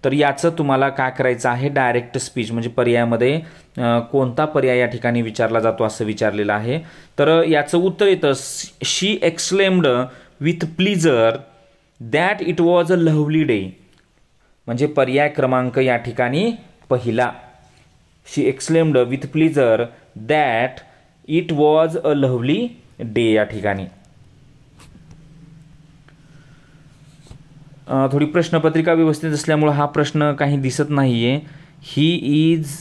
तर याचं तुम्हाला काय करायचं आहे, डायरेक्ट स्पीच म्हणजे पर्यायामध्ये कोणता पर्याय या ठिकाणी विचारला जातो असं विचारलेलं आहे. तर याचं उत्तर येतं she exclaimed with pleasure that it was a lovely day. म्हणजे पर्याय क्रमांक या ठिकाणी पहिला, she exclaimed with pleasure that it was a lovely day या ठिकाणी. थोडी प्रश्नपत्रिका व्यवस्थित असल्यामुळे हा प्रश्न काही दिसत नाहीये. He is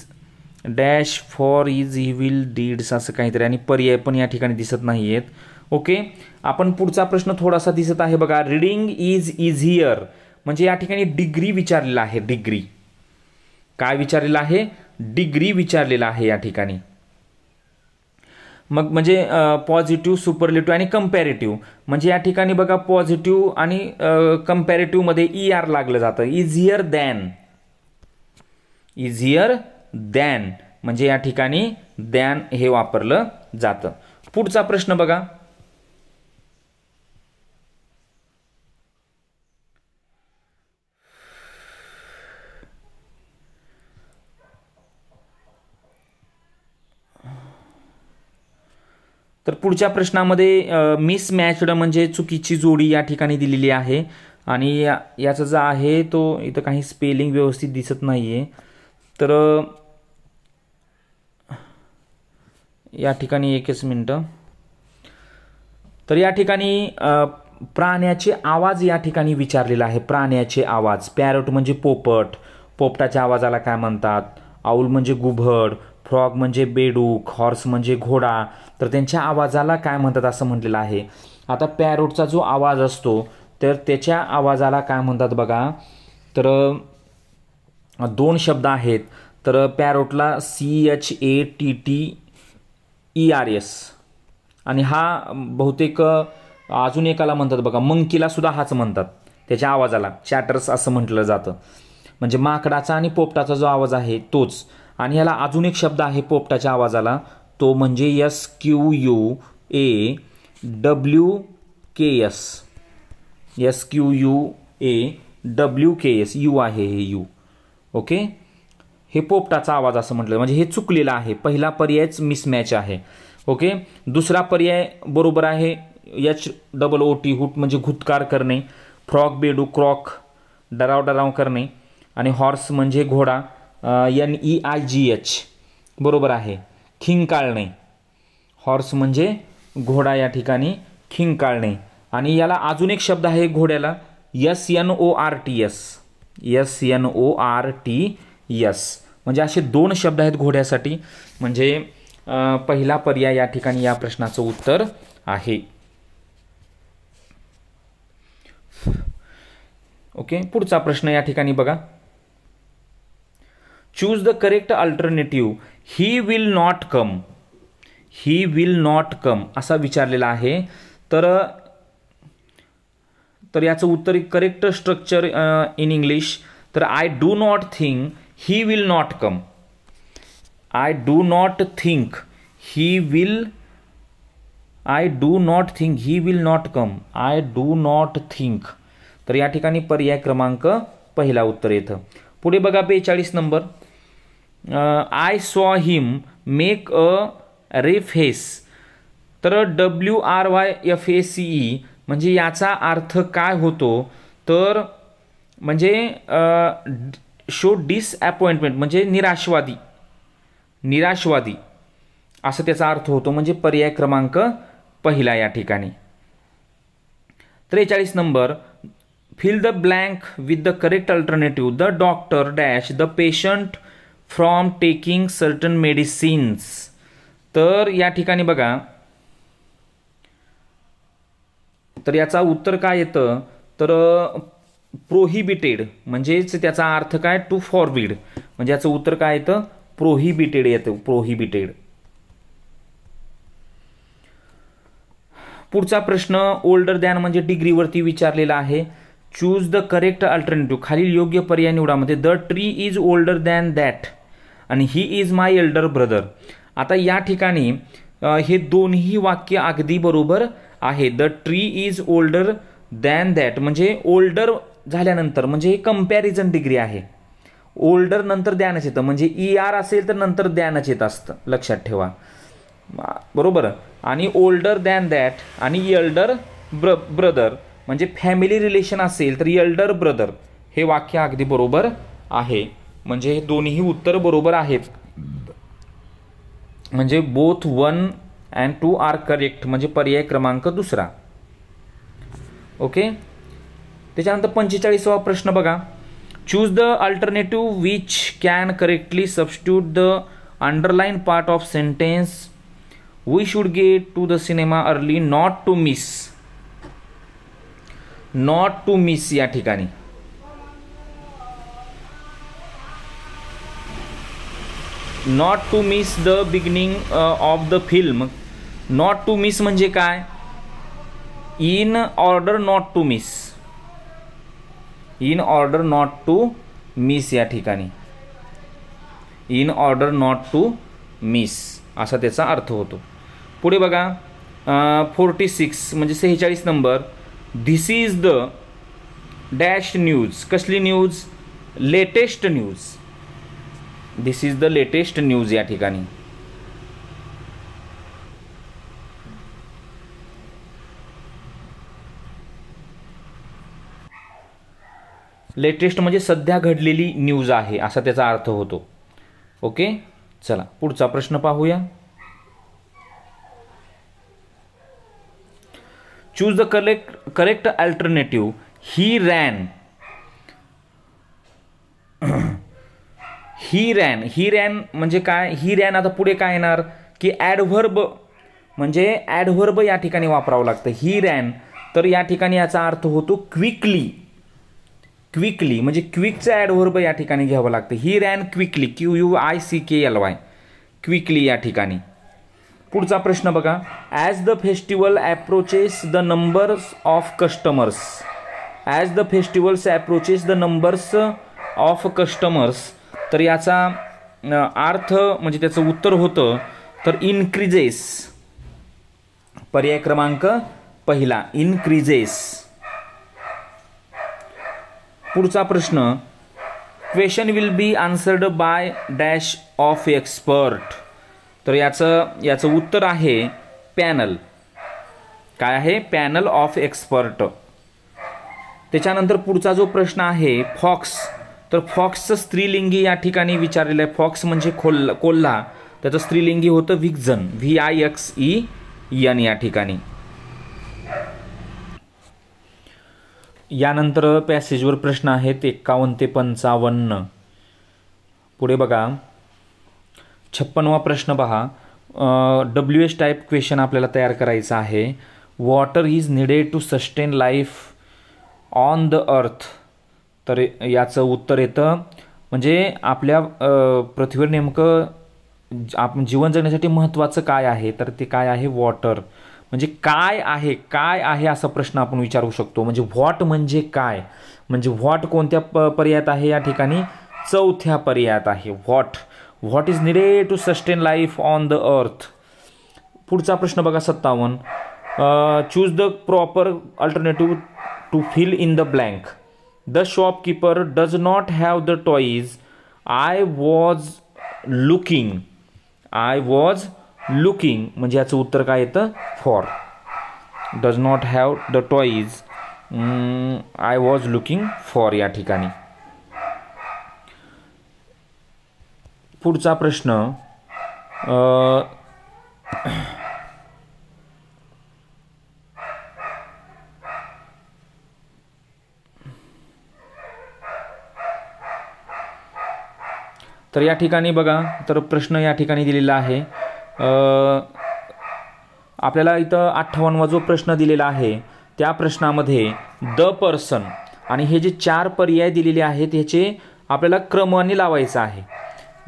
dash for is evil deeds असं काहीतरी आणि पर्याय पण या ठिकाणी दिसत नाहीयेत. ओके, आपण पुढचा प्रश्न थोडासा दिसत आहे बघा. रीडिंग इज इझियर म्हणजे या ठिकाणी डिग्री विचारलेला आहे. डिग्री काय विचारलेला आहे, डिग्री विचारलेला आहे या ठिकाणी. मग म्हणजे पॉझिटिव्ह, सुपरलेटिव्ह आणि कंपॅरेटिव्ह. म्हणजे या ठिकाणी बघा पॉझिटिव्ह आणि कंपॅरेटिव्ह मध्ये ER लागलं जातं. इझियर दॅन, इझियर दॅन म्हणजे या ठिकाणी दॅन हे वापरलं जातं. पुढचा प्रश्न बघा. तर पुढच्या प्रश्नामध्ये मिसमॅच्ड म्हणजे चुकीची जोडी या ठिकाणी दिलेली आहे आणि याचं जो आहे तो इथं काही स्पेलिंग व्यवस्थित दिसत नाहीये. तर या ठिकाणी एकच मिनिटं. तर या ठिकाणी प्राण्याचे आवाज या ठिकाणी विचारलेला आहे. प्राण्याचे आवाज. पॅरट म्हणजे पोपट, पोपटाच्या आवाजाला काय म्हणतात. आऊल म्हणजे घुबड, फ्रॉग म्हणजे बेडूक, हॉर्स म्हणजे घोडा. तर त्यांच्या आवाजाला काय म्हणतात असं म्हटलेलं आहे. आता पॅरोटचा जो आवाज असतो तर त्याच्या आवाजाला काय म्हणतात बघा. तर दोन शब्द आहेत. तर पॅरोटला CHATTERS आणि हा बहुतेक अजून एकाला म्हणतात बघा, मंकीला सुद्धा हाच म्हणतात. त्याच्या आवाजाला चॅटर्स असं म्हटलं जातं. म्हणजे माकडाचा आणि पोपटाचा जो आवाज आहे तोच. आणि याला अजून एक शब्द आहे पोपटाच्या आवाजाला, तो म्हणजे SQUAWKS. SQUAWKS यू आहे हे यू. ओके, हे पोपटाचा आवाज असं म्हटलं. म्हणजे हे चुकलेलं आहे. पहिला पर्यायच मिसमॅच आहे. ओके, दुसरा पर्याय बरोबर आहे. HOOT हुट म्हणजे घुतकार करणे, फ्रॉग बेडूक क्रॉक डराव करणे आणि हॉर्स म्हणजे घोडा NEIGH बरोबर आहे. खिंकाळणे, हॉर्स म्हणजे घोडा या ठिकाणी खिंकाळणे. आणि याला अजून एक शब्द आहे घोड्याला SNORTS. म्हणजे असे दोन शब्द आहेत घोड्यासाठी. म्हणजे पहिला पर्याय या ठिकाणी या प्रश्नाचं उत्तर आहे. ओके, पुढचा प्रश्न या ठिकाणी बघा. Choose the correct alternative. He will not come, he will not come असा विचारलेला आहे. तर याचं उत्तर करेक्ट स्ट्रक्चर इन इंग्लिश. तर I do not think he will not come. I do not think he will, I do not think he will not come. I do not think. तर या ठिकाणी पर्याय क्रमांक पहिला उत्तर येतं. पुढे बघा 42 number. I saw him make a रेफेस. तर WRYFACE म्हणजे याचा अर्थ काय होतो. तर म्हणजे शो डिसअपॉइंटमेंट म्हणजे निराशवादी, निराशवादी असं त्याचा अर्थ होतो. म्हणजे पर्याय क्रमांक पहिला या ठिकाणी. 43 number. Fill the blank with the correct alternative. The doctor dash the patient from taking certain medicines. तर या ठिकाणी बघा, तर याचा उत्तर काय येतं. तर प्रोहिबिटेड म्हणजेच त्याचा अर्थ काय, टू फॉरबिड. म्हणजे याचं उत्तर काय येतं, प्रोहिबिटेड येतं. प्रोहिबिटेड. पुढचा प्रश्न ओल्डर दॅन म्हणजे डिग्रीवरती विचारलेला आहे. Choose the correct alternative. खालील योग्य पर्याय निवडामध्ये. The tree is older than that आणि he is my elder brother. आता या ठिकाणी हे दोन्ही वाक्य अगदी बरोबर आहे. The tree is older than that म्हणजे ओल्डर झाल्यानंतर म्हणजे हे कंपॅरिझन डिग्री आहे. ओल्डर नंतर द्यानच येतं, म्हणजे ER असेल तर नंतर द्यानच येत असतं, लक्षात ठेवा, बरोबर. आणि ओल्डर दॅन दॅट आणि एल्डर ब्रदर म्हणजे फॅमिली रिलेशन असेल तर एल्डर ब्रदर, हे वाक्य अगदी बरोबर आहे. म्हणजे हे दोन्ही उत्तर बरोबर आहेत, म्हणजे बोथ 1 and 2 आर करेक्ट, म्हणजे पर्याय क्रमांक दुसरा. ओके. त्याच्यानंतर 45वा प्रश्न बघा. Choose the alternative which can correctly substitute the underline part of sentence we should get to the cinema early not to miss. Not to miss या ठिकाणी not to miss the beginning of the film. Not to miss म्हणजे काय? In order not to miss. In order not to miss या ठिकाणी in order not to miss असा त्याचा अर्थ होतो. पुढे बघा 46 म्हणजे 46 number. This is the dash news. कसली news? Latest news. This is the latest news या ठिकाणी. लेटेस्ट म्हणजे सध्या घडलेली न्यूज आहे असा त्याचा अर्थ होतो. ओके. चला पुढचा प्रश्न पाहूया. Choose the correct alternative. He ran. He ran. He ran म्हणजे काय? ही रॅन आता पुढे काय येणार की ॲडव्हर्ब, म्हणजे ॲडव्हर्ब या ठिकाणी वापरावं लागतं. ही रॅन तर या ठिकाणी याचा अर्थ होतो क्विकली. क्विकली म्हणजे क्विकचं ॲडव्हर्ब या ठिकाणी घ्यावं लागतं. He ran quickly. QUICKLY quickly या ठिकाणी. पुढचा प्रश्न बघा. As the festival approaches the numbers of customers. As the festivals approaches the numbers of customers तर याचा अर्थ म्हणजे त्याचं उत्तर होतं तर इन्क्रीजेस. पर्याय क्रमांक पहिला इन्क्रीजेस. पुढचा प्रश्न. Question will be answered bye dash of expert. तर याचं उत्तर आहे पॅनल. काय आहे? Panel of expert. त्याच्यानंतर पुढचा जो प्रश्न आहे फॉक्स. तर फॉक्सचं स्त्रीलिंगी या ठिकाणी विचारलेलं आहे. फॉक्स म्हणजे कोल्हा, त्याचं स्त्रीलिंगी होतं व्हिक्झन. VIXEN या ठिकाणी. यानंतर पॅसेजवर प्रश्न आहेत 51 ते 55. पुढे बघा 56वा प्रश्न पहा. WH टाईप क्वेश्चन आपल्याला तयार करायचा आहे. Water is needed to sustain life on the earth. तर याचं उत्तर येतं म्हणजे आपल्या पृथ्वीवर नेमकं आपण जीवन जगण्यासाठी महत्त्वाचं काय आहे तर ते काय आहे? वॉटर. म्हणजे काय आहे? काय आहे असा प्रश्न आपण विचारू शकतो. म्हणजे व्हॉट म्हणजे काय? म्हणजे व्हॉट कोणत्या पर्यायात आहे? या ठिकाणी चौथ्या पर्यायात आहे what. What is needed to sustain life on the earth. पुढचा प्रश्न बघा 57. Choose the proper alternative to fill in the blank. The shopkeeper does not have the toys. I was looking. I was looking म्हणजे याचं उत्तर काय येतं? For. Does not have the toys. I was looking for या ठिकाणी. पुढचा प्रश्न. तर या ठिकाणी बघा तर प्रश्न या ठिकाणी दिलेला आहे. आपल्याला इथं 58वा जो प्रश्न दिलेला आहे त्या प्रश्नामध्ये द पर्सन आणि हे जे 4 पर्याय दिलेले आहेत ह्याचे आपल्याला क्रमाने लावायचं आहे.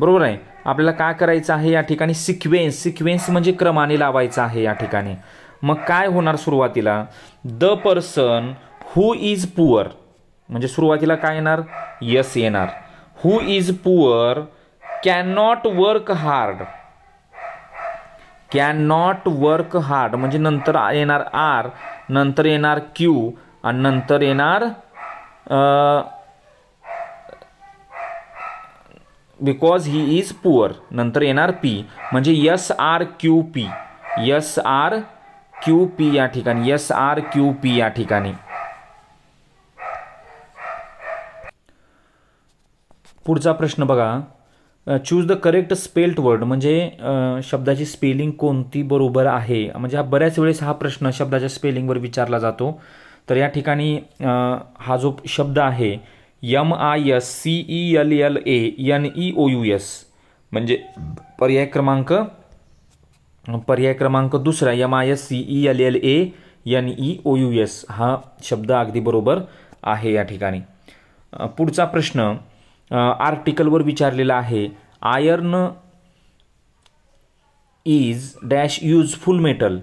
बरोबर आहे. आपल्याला काय करायचं आहे या ठिकाणी? सिक्वेन्स म्हणजे क्रमाने लावायचं आहे या ठिकाणी. मग काय होणार सुरुवातीला? The person who is poor म्हणजे सुरुवातीला काय येणार? यस येणार. Who is poor can not work hard. Can not work hard म्हणजे नंतर येणार आर, नंतर येणार क्यू आणि नंतर येणार बिकॉज ही इज पुअर, नंतर येणार पी, म्हणजे SRQP, SRQP या ठिकाणी, SRQP या ठिकाणी. पुढचा प्रश्न बघा, choose the correct spelled word, म्हणजे शब्दाची स्पेलिंग कोणती बरोबर आहे. म्हणजे हा बऱ्याच वेळेस हा प्रश्न शब्दाच्या स्पेलिंगवर विचारला जातो. तर या ठिकाणी हा जो शब्द आहे MISCELLANEOUS, म्हणजे पर्याय क्रमांक दुसरा MISCELLANEOUS हा शब्द अगदी बरोबर आहे या ठिकाणी. पुढचा प्रश्न आर्टिकलवर विचारलेला आहे. Iron is dash useful metal.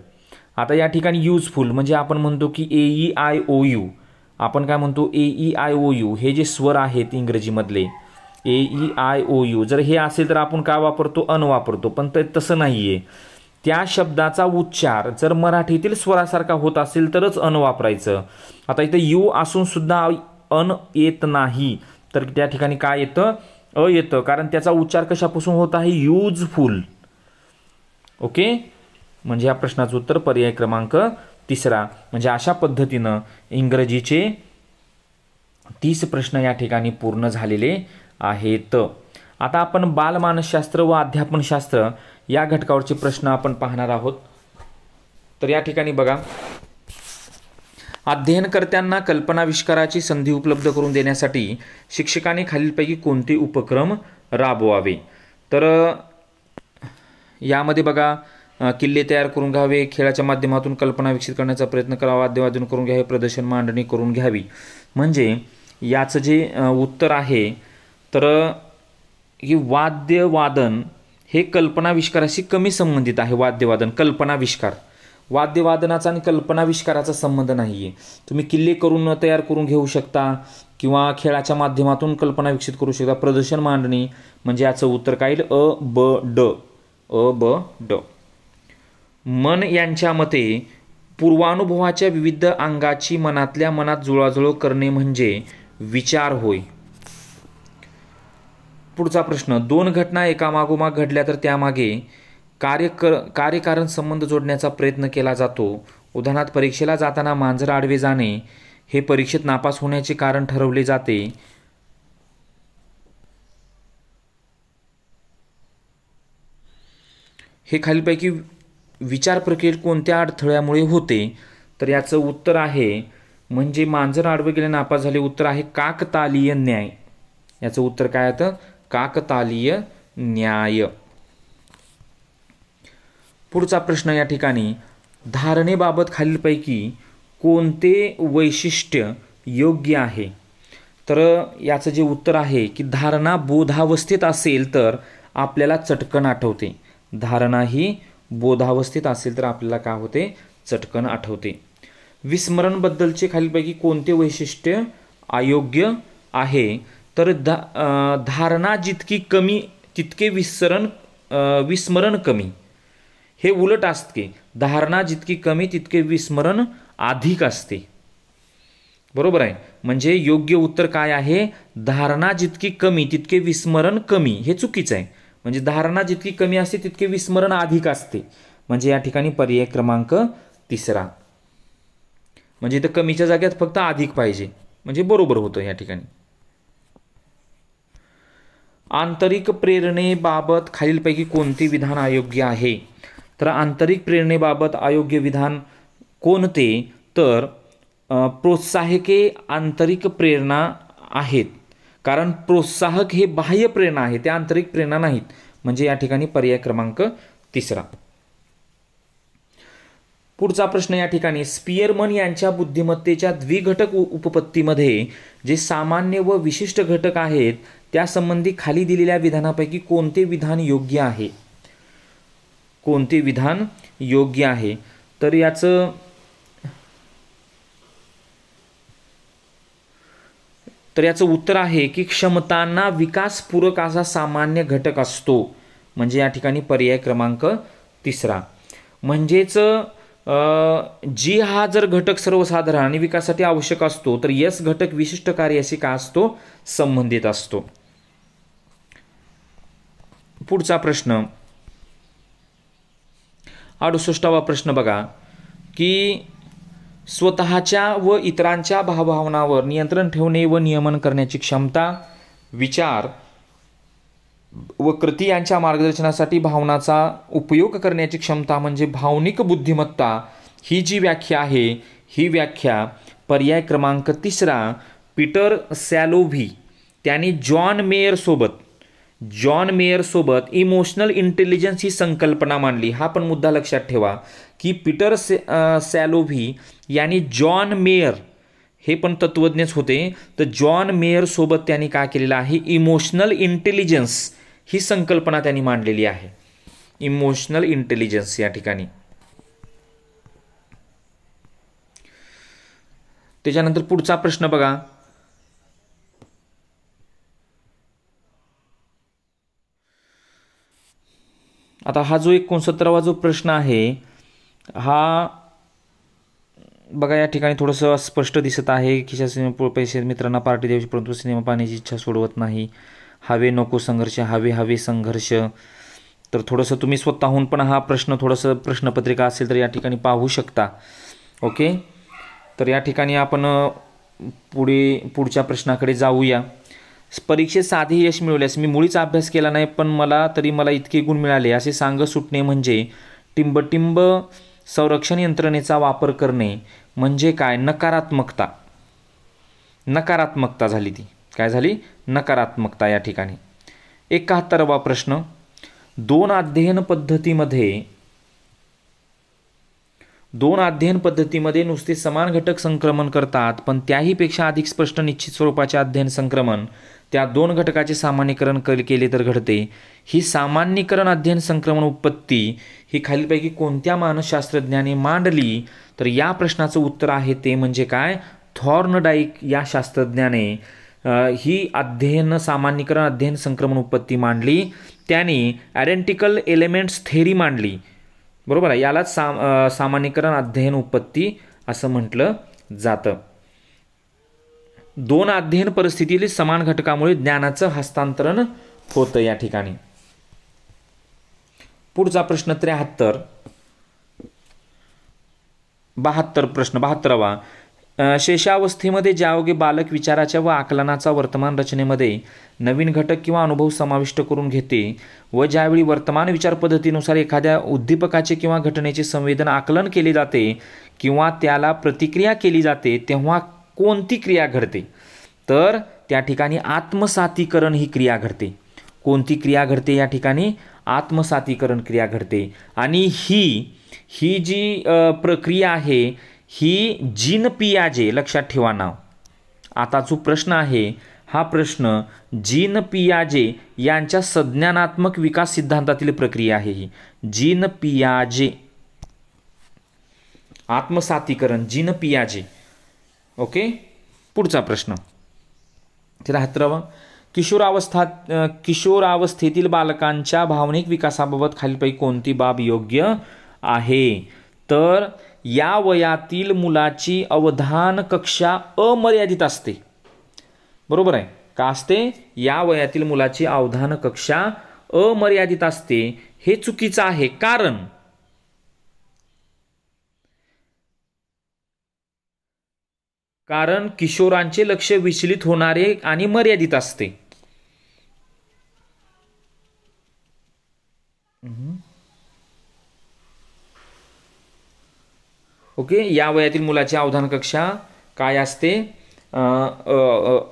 आता या ठिकाणी युजफुल म्हणजे आपण म्हणतो की AEIOU, आपण काय म्हणतो AEIOU, हे जे स्वर आहेत इंग्रजीमधले AEIOU, जर हे असेल तर आपण काय वापरतो, अन वापरतो. पण ते तसं नाही आहे. त्या शब्दाचा उच्चार जर मराठीतील स्वरासारखा होत असेल तरच अन वापरायचं. आता इथं यू असून सुद्धा अन येत नाही, तर त्या ठिकाणी काय येतं, अ येतं, कारण त्याचा उच्चार कशापासून होत आहे, युजफुल. ओके, म्हणजे या प्रश्नाचं उत्तर पर्याय क्रमांक तिसरा. म्हणजे अशा पद्धतीनं इंग्रजीचे 30 प्रश्न या ठिकाणी पूर्ण झालेले आहेत. आता आपण बालमानसशास्त्र व अध्यापनशास्त्र या घटकावरचे प्रश्न आपण पाहणार आहोत. तर या ठिकाणी बघा, अध्ययनकर्त्यांना कल्पनाविष्काराची संधी उपलब्ध करून देण्यासाठी शिक्षकांनी खालीलपैकी कोणते उपक्रम राबवावे. तर यामध्ये बघा, किल्ले तयार करून घ्यावे, खेळाच्या माध्यमातून कल्पना विकसित करण्याचा प्रयत्न करावा, वाद्यवादन करून घ्यावे, प्रदर्शन मांडणी करून घ्यावी. म्हणजे याचं जे उत्तर आहे, तर ही वाद्यवादन हे कल्पनाविष्काराशी कमी संबंधित आहे. कल्पनाविष्कार, वाद्यवादनाचा आणि कल्पनाविष्काराचा संबंध नाही आहे. तुम्ही किल्ले तयार करून घेऊ शकता किंवा खेळाच्या माध्यमातून कल्पना विकसित करू शकता. प्रदर्शन मांडणी म्हणजे याचं उत्तर काय येईल, अ ब ड. मन यांच्या मते पूर्वानुभवाच्या विविध अंगाची मनातल्या मनात जुळवाजुळव करणे म्हणजे विचार होय. पुढचा प्रश्न, दोन घटना एकामागोमाग घडल्या तर त्यामागे कार्यकारण संबंध जोडण्याचा प्रयत्न केला जातो. उदाहरणार्थ, परीक्षेला जाताना मांजर आडवे जाणे हे परीक्षेत नापास होण्याचे कारण ठरवले जाते. हे खालीलपैकी विचार प्रक्रियेत कोणत्या अडथळ्यामुळे होते. तर याचं उत्तर आहे, म्हणजे मांजर आडवे गेले नापास झाले, उत्तर आहे काकतालीय न्याय. याचं उत्तर काय होतं, काकतालीय न्याय. पुढचा प्रश्न या ठिकाणी, धारणेबाबत खालीलपैकी कोणते वैशिष्ट्य योग्य आहे. तर याचं जे उत्तर आहे की धारणा बोधावस्थेत असेल तर आपल्याला चटकन आठवते. धारणा ही बोधावस्थेत असेल तर आपल्याला काय होते, चटकन आठवते. विस्मरणबद्दलचे खालीलपैकी कोणते वैशिष्ट्य अयोग्य आहे. तर धारणा जितकी कमी तितके विस्मरण कमी. हे उलट असते, धारणा जितकी कमी तितके विस्मरण अधिक असते. बरोबर आहे. म्हणजे योग्य उत्तर काय आहे, धारणा जितकी कमी तितके विस्मरण कमी. हे चुकीचं आहे. म्हणजे धारणा जितकी कमी असते तितके विस्मरण अधिक असते. म्हणजे या ठिकाणी पर्याय क्रमांक तिसरा. म्हणजे इथं कमीच्या जागेत फक्त अधिक पाहिजे, म्हणजे बरोबर होतं या ठिकाणी. आंतरिक प्रेरणेबाबत खालीलपैकी कोणते विधान अयोग्य आहे. तर आंतरिक प्रेरणेबाबत अयोग्य विधान कोणते. तर प्रोत्साहके आंतरिक प्रेरणा आहेत, कारण प्रोत्साहक हे बाह्य प्रेरणा आहे, त्या आंतरिक प्रेरणा नाहीत. म्हणजे या ठिकाणी पर्याय क्रमांक तिसरा. पुढचा प्रश्न या ठिकाणी, स्पियरमन यांच्या बुद्धिमत्तेच्या द्विघटक उपपत्तीमध्ये जे सामान्य व विशिष्ट घटक आहेत त्यासंबंधी खाली दिलेल्या विधानापैकी कोणते विधान योग्य आहे. कोणते विधान योग्य आहे. तर याचं उत्तर आहे की क्षमतांना विकासपूरक असा सामान्य घटक असतो. म्हणजे या ठिकाणी पर्याय क्रमांक तिसरा. म्हणजेच जी हा जर घटक सर्वसाधारण आणि विकासासाठी आवश्यक असतो तर यस घटक विशिष्ट कार्याशी का असतो, संबंधित असतो. पुढचा प्रश्न 68वा प्रश्न बघा की स्वतःच्या व इतरांच्या भावभावनावर नियंत्रण ठेवणे व नियमन करण्याची क्षमता, विचार व कृती यांच्या मार्गदर्शनासाठी भावनाचा उपयोग करण्याची क्षमता म्हणजे भावनिक बुद्धिमत्ता, ही जी व्याख्या आहे ही व्याख्या पर्याय क्रमांक 3 पीटर सॅलोव्ही त्यांनी जॉन मेयर सोबत इमोशनल इंटेलिजन्स ही संकल्पना मांडली. हा पण मुद्दा लक्षात ठेवा की पीटर सॅलोव्ही यांनी जॉन मेयर हे पण तत्वज्ञच होते, तर जॉन मेयर सोबत त्यांनी काय केलेलं आहे, इमोशनल इंटेलिजन्स ही संकल्पना त्यांनी मांडलेली आहे. इमोशनल इंटेलिजन्स या ठिकाणी. त्याच्यानंतर पुढचा प्रश्न बघा आता हा जो 69वा जो प्रश्न आहे हा बघा या ठिकाणी थोडंसं स्पष्ट दिसत आहे. खिशा सिनेमा पैसे मित्रांना पार्टी द्यायची परंतु सिनेमा पाहण्याची इच्छा सोडवत नाही. हवे नको संघर्ष, हवे संघर्ष. तर थोडंसं तुम्ही स्वतःहून पण हा प्रश्न थोडंसं प्रश्नपत्रिका असेल तर या ठिकाणी पाहू शकता. ओके, तर या ठिकाणी आपण पुढच्या प्रश्नाकडे जाऊया. परीक्षेत साधे यश मिळवल्यास मी मुळीच अभ्यास केला नाही पण मला इतके गुण मिळाले असे सांग सुटणे म्हणजे टिंबटिंब संरक्षण यंत्रणेचा वापर करणे म्हणजे काय, नकारात्मकता झाली. ती काय झाली, नकारात्मकता या ठिकाणी. 71वा प्रश्न 2 अध्ययन पद्धतीमध्ये नुसते समान घटक संक्रमण करतात पण त्याहीपेक्षा अधिक स्पष्ट निश्चित स्वरूपाचे अध्ययन संक्रमण त्या 2 घटकाचे सामान्यीकरण केले तर घडते. ही सामान्यीकरण अध्ययन संक्रमण उत्पत्ती ही खालीलपैकी कोणत्या मानसशास्त्रज्ञाने मांडली, तर या प्रश्नाचं उत्तर आहे ते म्हणजे काय, थॉर्नडाईक या शास्त्रज्ञाने ही सामान्यीकरण अध्ययन संक्रमण उत्पत्ती मांडली. त्याने ॲडेंटिकल एलिमेंट्स थेरी मांडली. बरोबर आहे, यालाच सामान्यीकरण अध्ययन उत्पत्ती असं म्हटलं जातं. 2 अध्ययन परिस्थितीतील समान घटकामुळे ज्ञानाचं हस्तांतरण होतं या ठिकाणी. पुढचा प्रश्न 72वा शेषावस्थेमध्ये ज्यायोगे बालक विचाराच्या व आकलनाचा वर्तमान रचनेमध्ये नवीन घटक किंवा अनुभव समाविष्ट करून घेते व ज्यावेळी वर्तमान विचार पद्धतीनुसार एखाद्या उद्दीपकाचे किंवा घटनेचे संवेदन आकलन केले जाते किंवा त्याला प्रतिक्रिया केली जाते तेव्हा कोणती क्रिया घडते, तर त्या ठिकाणी आत्मसातीकरण ही क्रिया घडते. कोणती क्रिया घडते या ठिकाणी, आत्मसातीकरण क्रिया घडते. आणि ही जी प्रक्रिया आहे ही जीन पियाजे, लक्षात ठेवा नाव. आता जो प्रश्न आहे हा प्रश्न जीन पियाजे यांच्या संज्ञानात्मक विकास सिद्धांतातील प्रक्रिया आहे. ही जीन पियाजे आत्मसातीकरण, जीन पियाजे. ओके, पुढचा प्रश्न 73वा किशोरावस्थेतील बालकांच्या भावनिक विकासाबाबत खालीलपैकी कोणती बाब योग्य आहे, तर या वयातील मुलाची अवधान कक्षा अमर्यादित असते. बरोबर आहे का असते, या वयातील मुलाची अवधान कक्षा अमर्यादित असते. हे चुकीचं आहे कारण किशोरांचे लक्ष विचलित होणारे आणि मर्यादित असते. ओके, या वयातील मुलाची अवधान कक्षा काय असते,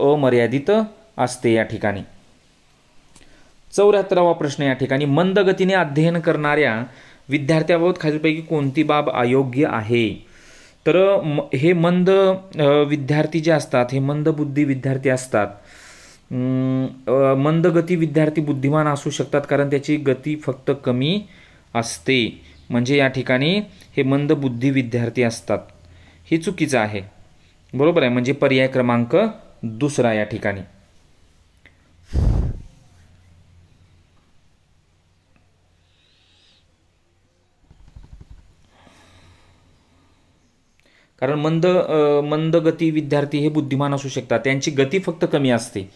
अमर्यादित असते या ठिकाणी. 74वा प्रश्न या ठिकाणी मंद गतीने अध्ययन करणाऱ्या विद्यार्थ्याबाबत खालीलपैकी कोणती बाब अयोग्य आहे, तर हे मंद विद्यार्थी जे असतात हे मंदबुद्धी विद्यार्थी असतात. मंदगती विद्यार्थी बुद्धिमान असू शकतात कारण त्याची गती फक्त कमी असते. म्हणजे या ठिकाणी हे मंदबुद्धी विद्यार्थी असतात. हे चुकीचं आहे. बरोबर आहे, म्हणजे पर्याय क्रमांक 2 या ठिकाणी. कारण मंदगती विद्यार्थी हे बुद्धिमान असू शकतात, त्यांची गती फक्त कमी असते.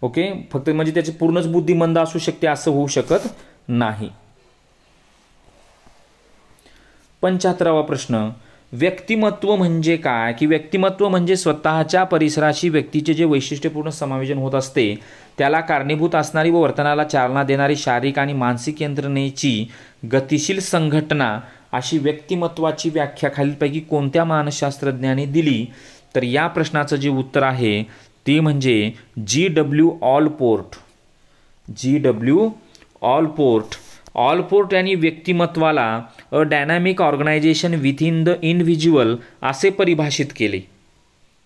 ओके, फक्त म्हणजे त्याची पूर्णच बुद्धिमंद असू शकते असं होऊ शकत नाही. 75वा प्रश्न, व्यक्तिमत्व म्हणजे काय? की व्यक्तिमत्व म्हणजे स्वतःच्या परिसराशी व्यक्तीचे जे वैशिष्ट्यपूर्ण समायोजन होत असते त्याला कारणीभूत असणारी व वर्तनाला चालना देणारी शारीरिक आणि मानसिक यंत्रणेची गतिशील संघटना अशी व्यक्तिमत्वाची व्याख्या खालीलपैकी कोणत्या मानसशास्त्रज्ञाने दिली? तर या प्रश्नाचं जे उत्तर आहे ते म्हणजे G.W. Allport. G.W. Allport. Allport यांनी व्यक्तिमत्वाला a dynamic organisation within the individual असे परिभाषित केले.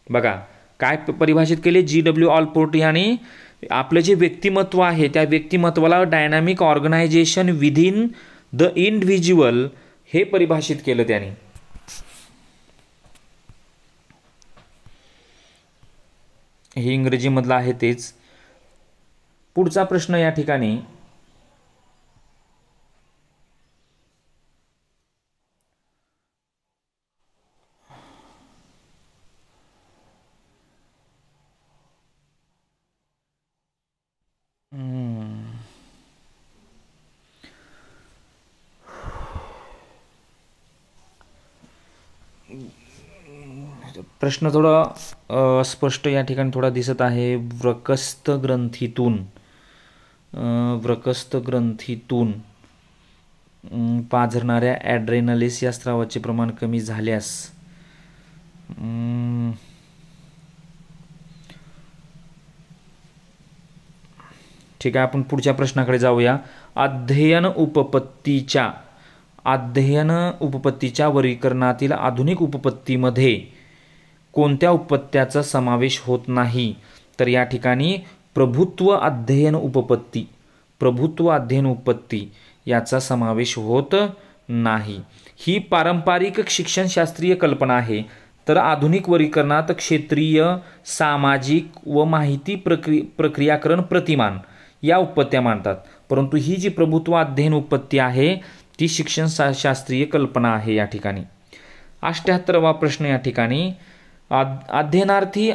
बघा काय परिभाषित केले G.W. ऑलपोर्ट यांनी? आपलं जे व्यक्तिमत्व आहे त्या व्यक्तिमत्वाला dynamic organisation within the individual हे परिभाषित केलं त्यांनी. हे इंग्रजीमधलं आहे तेच. पुढचा प्रश्न या ठिकाणी, प्रश्न थोडा स्पष्ट या ठिकाणी थोडा दिसत आहे. वृकस्थ ग्रंथीतून पाझरणाऱ्या ॲड्रेनालिस या स्रावाचे प्रमाण कमी झाल्यास ठीक आहे, आपण पुढच्या प्रश्नाकडे जाऊया. अध्ययन उपपत्तीच्या वर्गीकरणातील आधुनिक उपपत्तीमध्ये कोणत्या उपपत्त्याचा समावेश होत नाही? तर या ठिकाणी प्रभुत्व अध्ययन उपपत्ती याचा समावेश होत नाही. ही पारंपरिक शिक्षणशास्त्रीय कल्पना आहे. तर आधुनिक वर्गीकरणात क्षेत्रीय, सामाजिक व माहिती प्रक्रियाकरण प्रतिमान या उपपत्त्या मांडतात. परंतु ही जी प्रभुत्व अध्ययन उपपत्ती आहे ती शिक्षणशास्त्रीय कल्पना आहे या ठिकाणी. 78वा प्रश्न या ठिकाणी, अध्ययनार्थी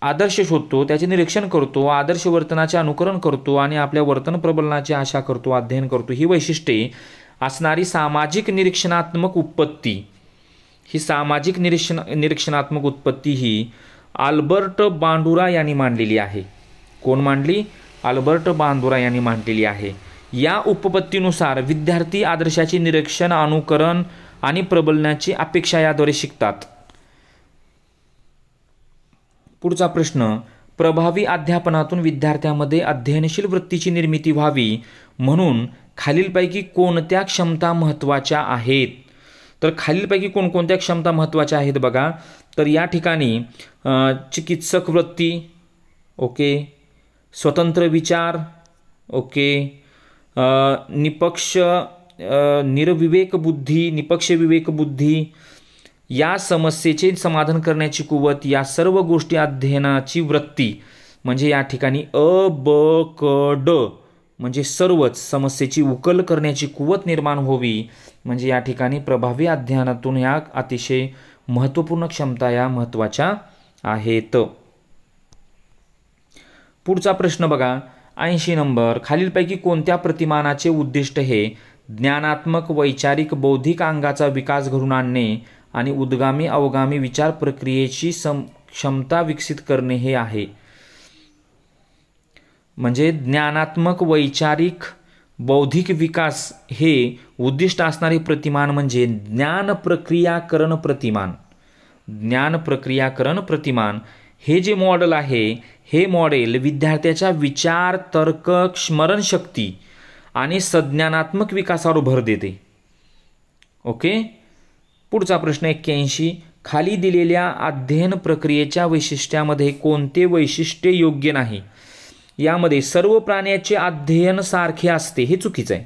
आदर्श शोधतो, त्याचे निरीक्षण करतो, आदर्श वर्तनाचे अनुकरण करतो आणि आपल्या वर्तन प्रबलनाची आशा करतो, अध्ययन करतो. ही वैशिष्ट्ये असणारी सामाजिक निरीक्षणात्मक उत्पत्ती, ही सामाजिक निरीक्षणात्मक उत्पत्ती ही अल्बर्ट बांडुरा यांनी मांडलेली आहे. कोण मांडली? अल्बर्ट बांडुरा यांनी मांडलेली आहे. या उपपत्तीनुसार विद्यार्थी आदर्शाचे निरीक्षण, अनुकरण आणि प्रबलनाची अपेक्षा याद्वारे शिकतात. पुढचा प्रश्न, प्रभावी अध्यापनातून विद्यार्थ्यांमध्ये अध्ययनशील वृत्तीची निर्मिती व्हावी म्हणून खालीलपैकी कोणत्या क्षमता महत्त्वाच्या आहेत? तर खालीलपैकी कोणकोणत्या क्षमता महत्त्वाच्या आहेत बघा. तर या ठिकाणी चिकित्सक वृत्ती, ओके, स्वतंत्र विचार, ओके, निपक्ष विवेक बुद्धी, या समस्येचे समाधान करण्याची कुवत, या सर्व गोष्टी अध्ययनाची वृत्ती म्हणजे या ठिकाणी अ ब क ड म्हणजे सर्वच समस्येची उकल करण्याची कुवत निर्माण व्हावी म्हणजे या ठिकाणी प्रभावी अध्ययनातून या अतिशय महत्त्वपूर्ण क्षमता या महत्त्वाच्या आहेत. पुढचा प्रश्न बघा 80 नंबर, खालीलपैकी कोणत्या प्रतिमानाचे उद्दिष्ट हे ज्ञानात्मक, वैचारिक, बौद्धिक अंगाचा विकास घडवून आणणे आणि उद्गामी अवगामी विचार प्रक्रियेची क्षमता विकसित करणे हे आहे. म्हणजे ज्ञानात्मक, वैचारिक, बौद्धिक विकास हे उद्दिष्ट असणारे प्रतिमान म्हणजे ज्ञान प्रक्रियाकरण प्रतिमान. हे जे मॉडेल आहे हे मॉडेल विद्यार्थ्याच्या विचार, तर्क, स्मरणशक्ती आणि संज्ञानात्मक विकासावर भर देते. ओके. पुढचा प्रश्न 81, खाली दिलेल्या अध्ययन प्रक्रियेच्या वैशिष्ट्यामध्ये कोणते वैशिष्ट्य योग्य नाही? यामध्ये सर्व प्राण्याचे अध्ययन सारखे असते हे चुकीचं आहे.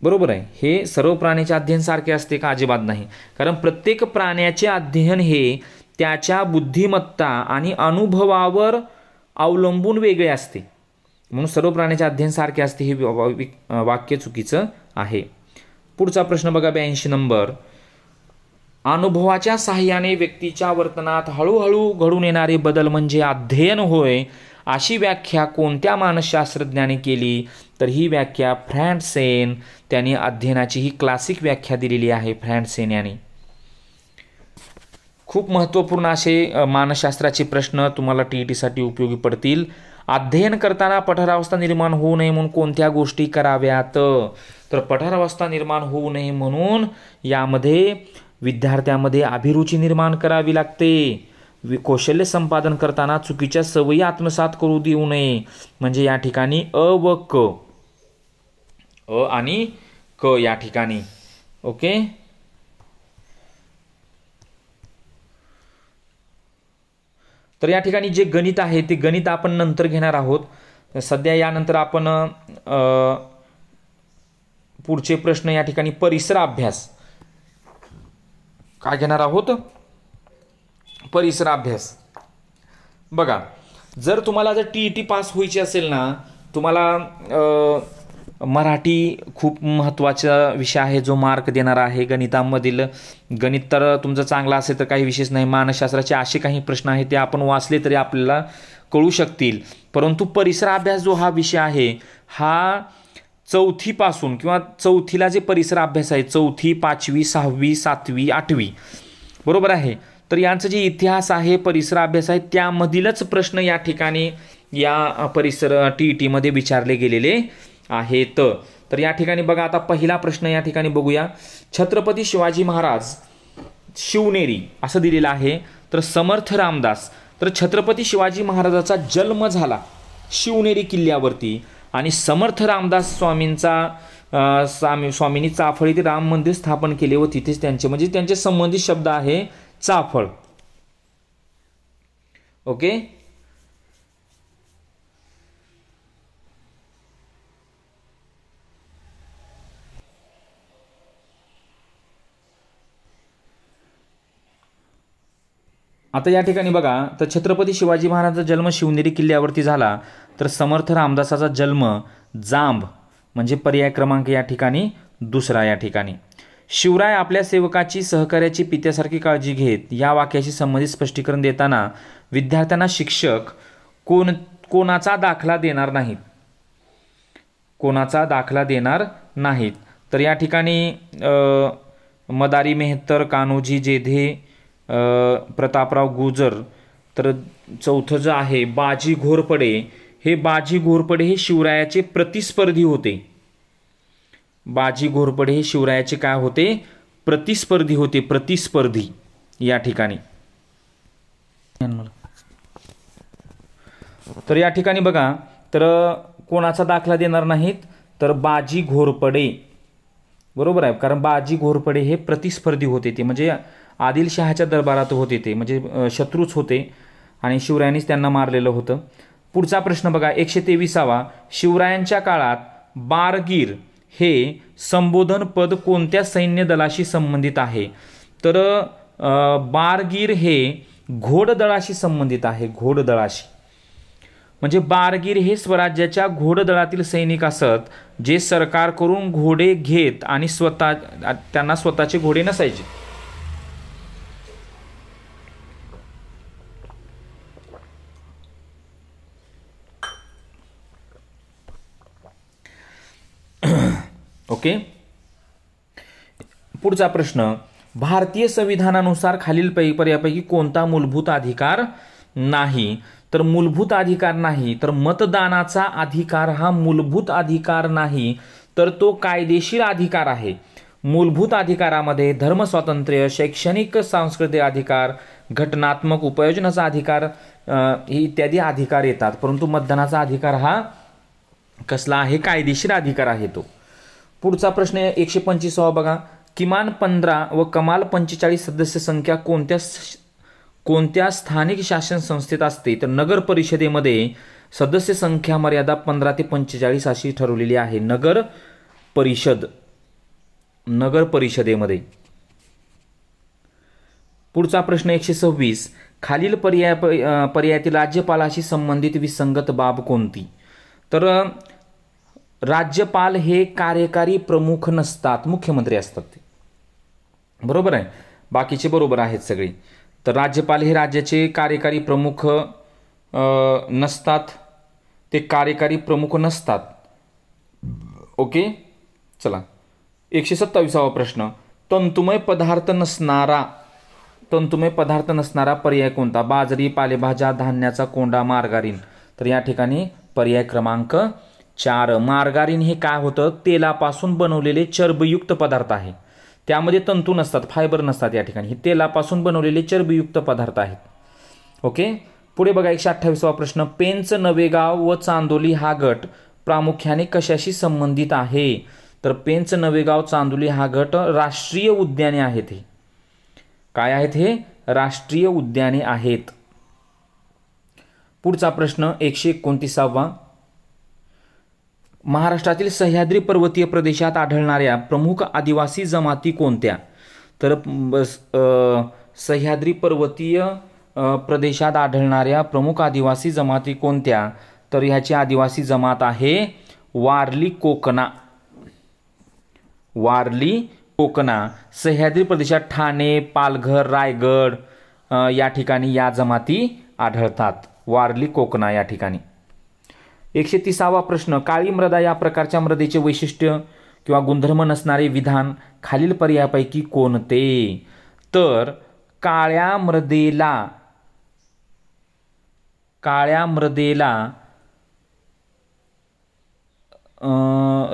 बरोबर आहे, हे सर्व प्राण्याचे अध्ययन सारखे असते का? अजिबात नाही. कारण प्रत्येक प्राण्याचे अध्ययन हे त्याच्या बुद्धिमत्ता आणि अनुभवावर अवलंबून वेगळे असते. म्हणून सर्व प्राण्याचे अध्ययन सारखे असते हे वाक्य चुकीचं आहे. पुढचा प्रश्न बघा 82 नंबर, अनुभवाच्या साहाय्याने व्यक्तीच्या वर्तनात हळूहळू घडून येणारे बदल म्हणजे अध्ययन होय अशी व्याख्या कोणत्या मानसशास्त्रज्ञाने केली? तर ही व्याख्या फ्रँटसेन, त्यांनी अध्ययनाची ही क्लासिक व्याख्या दिलेली आहे फ्रँटसेन यांनी. खूप महत्त्वपूर्ण असे मानसशास्त्राचे प्रश्न तुम्हाला TETसाठी उपयोगी पडतील. अध्ययन करताना पठारावस्था निर्माण होऊ नये म्हणून कोणत्या गोष्टी कराव्यात? तर पठारावस्था निर्माण होऊ नये म्हणून यामध्ये विद्यार्थ्यांमध्ये अभिरुची निर्माण करावी लागते. कौशल्य संपादन करताना चुकीच्या सवयी आत्मसात करू देऊ नये. म्हणजे या ठिकाणी अ व क, अ आणि क या ठिकाणी. ओके. तर या ठिकाणी जे गणित आहे ते गणित आपण नंतर घेणार आहोत. सध्या यानंतर आपण पुढचे प्रश्न या ठिकाणी परिसर अभ्यास काय घेणार आहोत? परिसर अभ्यास. बघा, जर तुम्हाला जर TET पास व्हायची असेल ना, तुम्हाला मराठी खूप महत्त्वाचा विषय आहे जो मार्क देणार आहे. गणितामधील गणित तर तुमचं चांगलं असेल तर काही विशेष नाही. मानसशास्त्राचे असे काही प्रश्न आहेत ते आपण वाचले तरी आपल्याला कळू शकतील. परंतु परिसर अभ्यास जो हा विषय आहे हा चौथीपासून किंवा चौथीला जे परिसर अभ्यास आहे, चौथी, 5वी, 6वी, 7वी, 8वी, बरोबर आहे. तर यांचं जे इतिहास आहे, परिसर अभ्यास आहे, त्यामधीलच प्रश्न या ठिकाणी या परिसर TETमध्ये विचारले गेलेले आहेत. तर या ठिकाणी बघा, आता पहिला प्रश्न या ठिकाणी बघूया. छत्रपती शिवाजी महाराज शिवनेरी असं दिलेलं आहे. तर समर्थ रामदास, तर छत्रपती शिवाजी महाराजाचा जन्म झाला शिवनेरी किल्ल्यावरती आणि समर्थ रामदास स्वामींनी चाफळ राम मंदिर स्थापन केले व तिथेच त्यांचे म्हणजे त्यांचे संबंधित शब्द आहे चाफळ. ओके. आता या ठिकाणी बघा, तर छत्रपती शिवाजी महाराजांचा जन्म शिवनेरी किल्ल्यावरती झाला. तर समर्थ रामदासाचा जन्म जांब म्हणजे पर्याय क्रमांक या ठिकाणी दुसरा. या ठिकाणी शिवराय आपल्या सेवकाची सहकार्याची पित्यासारखी काळजी घेत या वाक्याशी संबंधित स्पष्टीकरण देताना विद्यार्थ्यांना शिक्षक कोणाचा दाखला देणार नाहीत, कोणाचा दाखला देणार नाहीत. तर या ठिकाणी मदारी मेहतर, कान्होजी जेधे, प्रतापराव गुजर. तर चौथं जे आहे बाजी घोरपडे, हे बाजी घोरपडे हे शिवरायाचे प्रतिस्पर्धी होते. बाजी घोरपडे हे शिवरायाचे काय होते? प्रतिस्पर्धी होते. प्रतिस्पर्धी या ठिकाणी. तर या ठिकाणी बघा, तर कोणाचा दाखला देणार नाहीत? तर बाजी घोरपडे, बरोबर आहे. कारण बाजी घोरपडे हे प्रतिस्पर्धी होते, ते म्हणजे आदिलशहाच्या दरबारात होते, ते म्हणजे शत्रूच होते आणि शिवरायांनीच त्यांना मारलेलं होतं. पुढचा प्रश्न बघा, 123वा. शिवरायांच्या काळात बारगीर हे संबोधन पद कोणत्या सैन्य दलाशी संबंधित आहे? तर बारगीर हे घोडदळाशी संबंधित आहे. घोडदळाशी म्हणजे बारगीर हे स्वराज्याच्या घोडदळातील सैनिक असत जे सरकारकडून घोडे घेत आणि त्यांना स्वतःचे घोडे नसायचे. ओके. पुढचा प्रश्न, भारतीय संविधानानुसार खालील पर्यायापैकी कोणता मूलभूत अधिकार नाही? तर मूलभूत अधिकार नाही, तर मतदानाचा अधिकार हा मूलभूत अधिकार नाही, तर तो कायदेशीर अधिकार आहे. मूलभूत अधिकारामध्ये धर्मस्वातंत्र्य, शैक्षणिक सांस्कृतिक अधिकार, घटनात्मक उपयोजनाचा अधिकार इत्यादी अधिकार येतात. परंतु मतदानाचा अधिकार हा कसला आहे? कायदेशीर अधिकार आहे तो. पुढचा प्रश्न 125वा बघा, किमान 15 व कमाल 45 सदस्य संख्या कोणत्या स्थानिक शासन संस्थेत असते? तर नगर परिषदेमध्ये सदस्य संख्या मर्यादा 15 ते 45 अशी ठरवलेली आहे. नगर परिषदेमध्ये. पुढचा प्रश्न 126, खालील पर्यायातील राज्यपालाशी संबंधित विसंगत बाब कोणती? तर राज्यपाल हे कार्यकारी प्रमुख नसतात, मुख्यमंत्री असतात ते, बरोबर आहे. बाकीचे बरोबर आहेत सगळे. तर राज्यपाल हे राज्याचे कार्यकारी प्रमुख नसतात, ते कार्यकारी प्रमुख नसतात. ओके, चला 127वा प्रश्न. तंतुमय पदार्थ नसणारा पर्याय कोणता? बाजरी, पालेभाज्या, धान्याचा कोंडा, मार्गारीन. तर या ठिकाणी पर्याय क्रमांक 4. मार्गारीन हे काय होतं? तेलापासून बनवलेले चरबीयुक्त पदार्थ आहे. त्यामध्ये तंतू नसतात, फायबर नसतात. या ठिकाणी हे तेलापासून बनवलेले चरबीयुक्त पदार्थ आहेत. ओके, पुढे बघा 128वा प्रश्न. पेंच, नवेगाव व चांदोली हा गट प्रामुख्याने कशाशी संबंधित आहे? तर पेंच, नवेगाव, चांदोली हा गट राष्ट्रीय उद्याने आहेत. हे काय आहेत? हे राष्ट्रीय उद्याने आहेत. पुढचा प्रश्न 129वा. महाराष्ट्रातील सह्याद्री पर्वतीय प्रदेशात आढळणाऱ्या प्रमुख आदिवासी जमाती कोणत्या? तर सह्याद्री पर्वतीय प्रदेशात आढळणाऱ्या प्रमुख आदिवासी जमाती कोणत्या? तर ह्याची आदिवासी जमात आहे वारली कोकणा. वारली कोकणा सह्याद्री प्रदेशात ठाणे, पालघर, रायगड या ठिकाणी या जमाती आढळतात. वारली कोकणा या ठिकाणी. 130वा प्रश्न. काळी मृदा या प्रकारच्या मृदेचे वैशिष्ट्य किंवा गुणधर्म नसणारे विधान खालील पर्यायापैकी कोणते? तर काळ्या मृदेला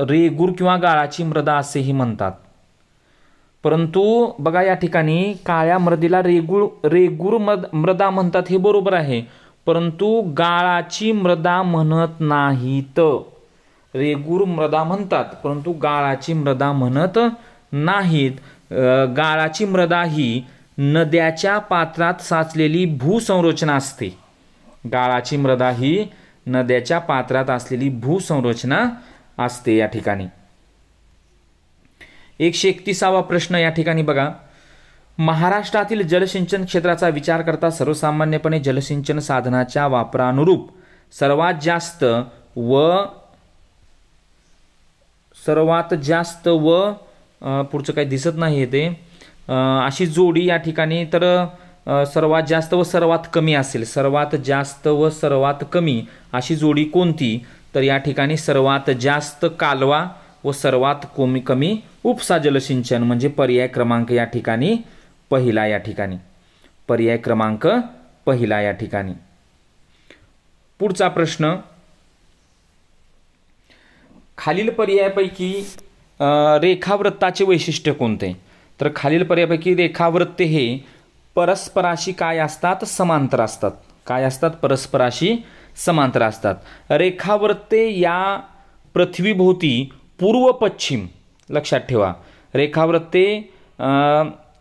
रेगूर किंवा गाळाची मृदा असेही म्हणतात. परंतु बघा या ठिकाणी काळ्या मृदेला रेगूर मृदा म्हणतात, हे बरोबर आहे. परंतु गाळाची मृदा म्हणत नाहीत. रेगूर मृदा म्हणतात परंतु गाळाची मृदा म्हणत नाहीत. गाळाची मृदा ही नद्याच्या पात्रात साचलेली भूसंरचना असते. गाळाची मृदा ही नद्याच्या पात्रात असलेली भूसंरचना असते या ठिकाणी. 131वा प्रश्न या ठिकाणी बघा. महाराष्ट्रातील जलसिंचन क्षेत्राचा विचार करता सर्वसामान्यपणे जलसिंचन साधनाच्या वापरानुरूप सर्वात जास्त व पुढचं काही दिसत नाही ते अशी जोडी या ठिकाणी तर सर्वात जास्त व सर्वात कमी असेल. सर्वात जास्त व सर्वात कमी अशी जोडी कोणती? तर या ठिकाणी सर्वात जास्त कालवा व सर्वात कमी उपसा जलसिंचन म्हणजे पर्याय क्रमांक या ठिकाणी पहिला. या ठिकाणी पर्याय क्रमांक पहिला या ठिकाणी. पुढचा प्रश्न. खालील पर्यायापैकी रेखावृत्ताचे वैशिष्ट्य कोणते? तर खालील पर्यायापैकी रेखावृत्ते हे परस्पराशी काय असतात? समांतर असतात. काय असतात? परस्पराशी समांतर असतात. रेखावृत्ते या पृथ्वीभोवती पूर्व पश्चिम, लक्षात ठेवा. रेखावृत्ते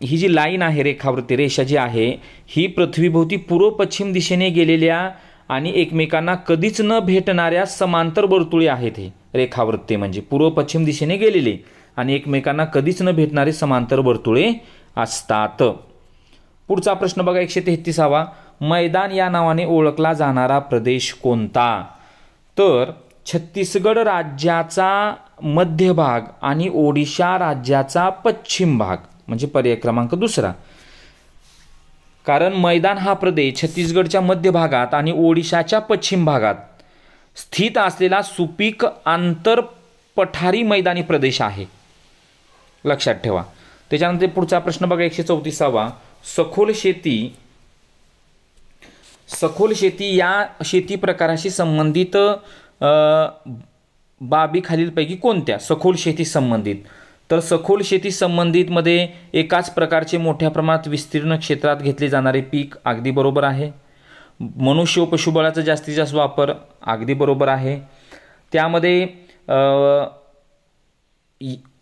ही जी लाईन आहे, रेखावृत्ती रेषा जी आहे ही पृथ्वीभोवती पूर्व पश्चिम दिशेने गेलेल्या आणि एकमेकांना कधीच न भेटणाऱ्या समांतर वर्तुळे आहेत. हे रेखावृत्ते म्हणजे पूर्व पश्चिम दिशेने गेलेले आणि एकमेकांना कधीच न भेटणारे समांतर वर्तुळे असतात. पुढचा प्रश्न बघा 133वा. मैदान या नावाने ओळखला जाणारा प्रदेश कोणता? तर छत्तीसगड राज्याचा मध्य भाग आणि ओडिशा राज्याचा पश्चिम भाग म्हणजे पर्याय क्रमांक दुसरा. कारण मैदान हा प्रदेश छत्तीसगडच्या मध्य भागात आणि ओडिशाच्या पश्चिम भागात स्थित असलेला सुपीक आंतर पठारी मैदानी प्रदेश आहे, लक्षात ठेवा. त्याच्यानंतर पुढचा प्रश्न बघा 134वा. सखोल शेती या शेती प्रकाराशी संबंधित बाबी खालीलपैकी कोणत्या? सखोल शेती संबंधित. तर सखोल शेती संबंधित मध्ये एकाच प्रकारचे मोठ्या प्रमाणात विस्तीर्ण क्षेत्रात घेतले जाणारे पीक, अगदी बरोबर आहे. मनुष्य व पशुबळाचा जास्तीत जास्त वापर, अगदी बरोबर आहे. त्यामध्ये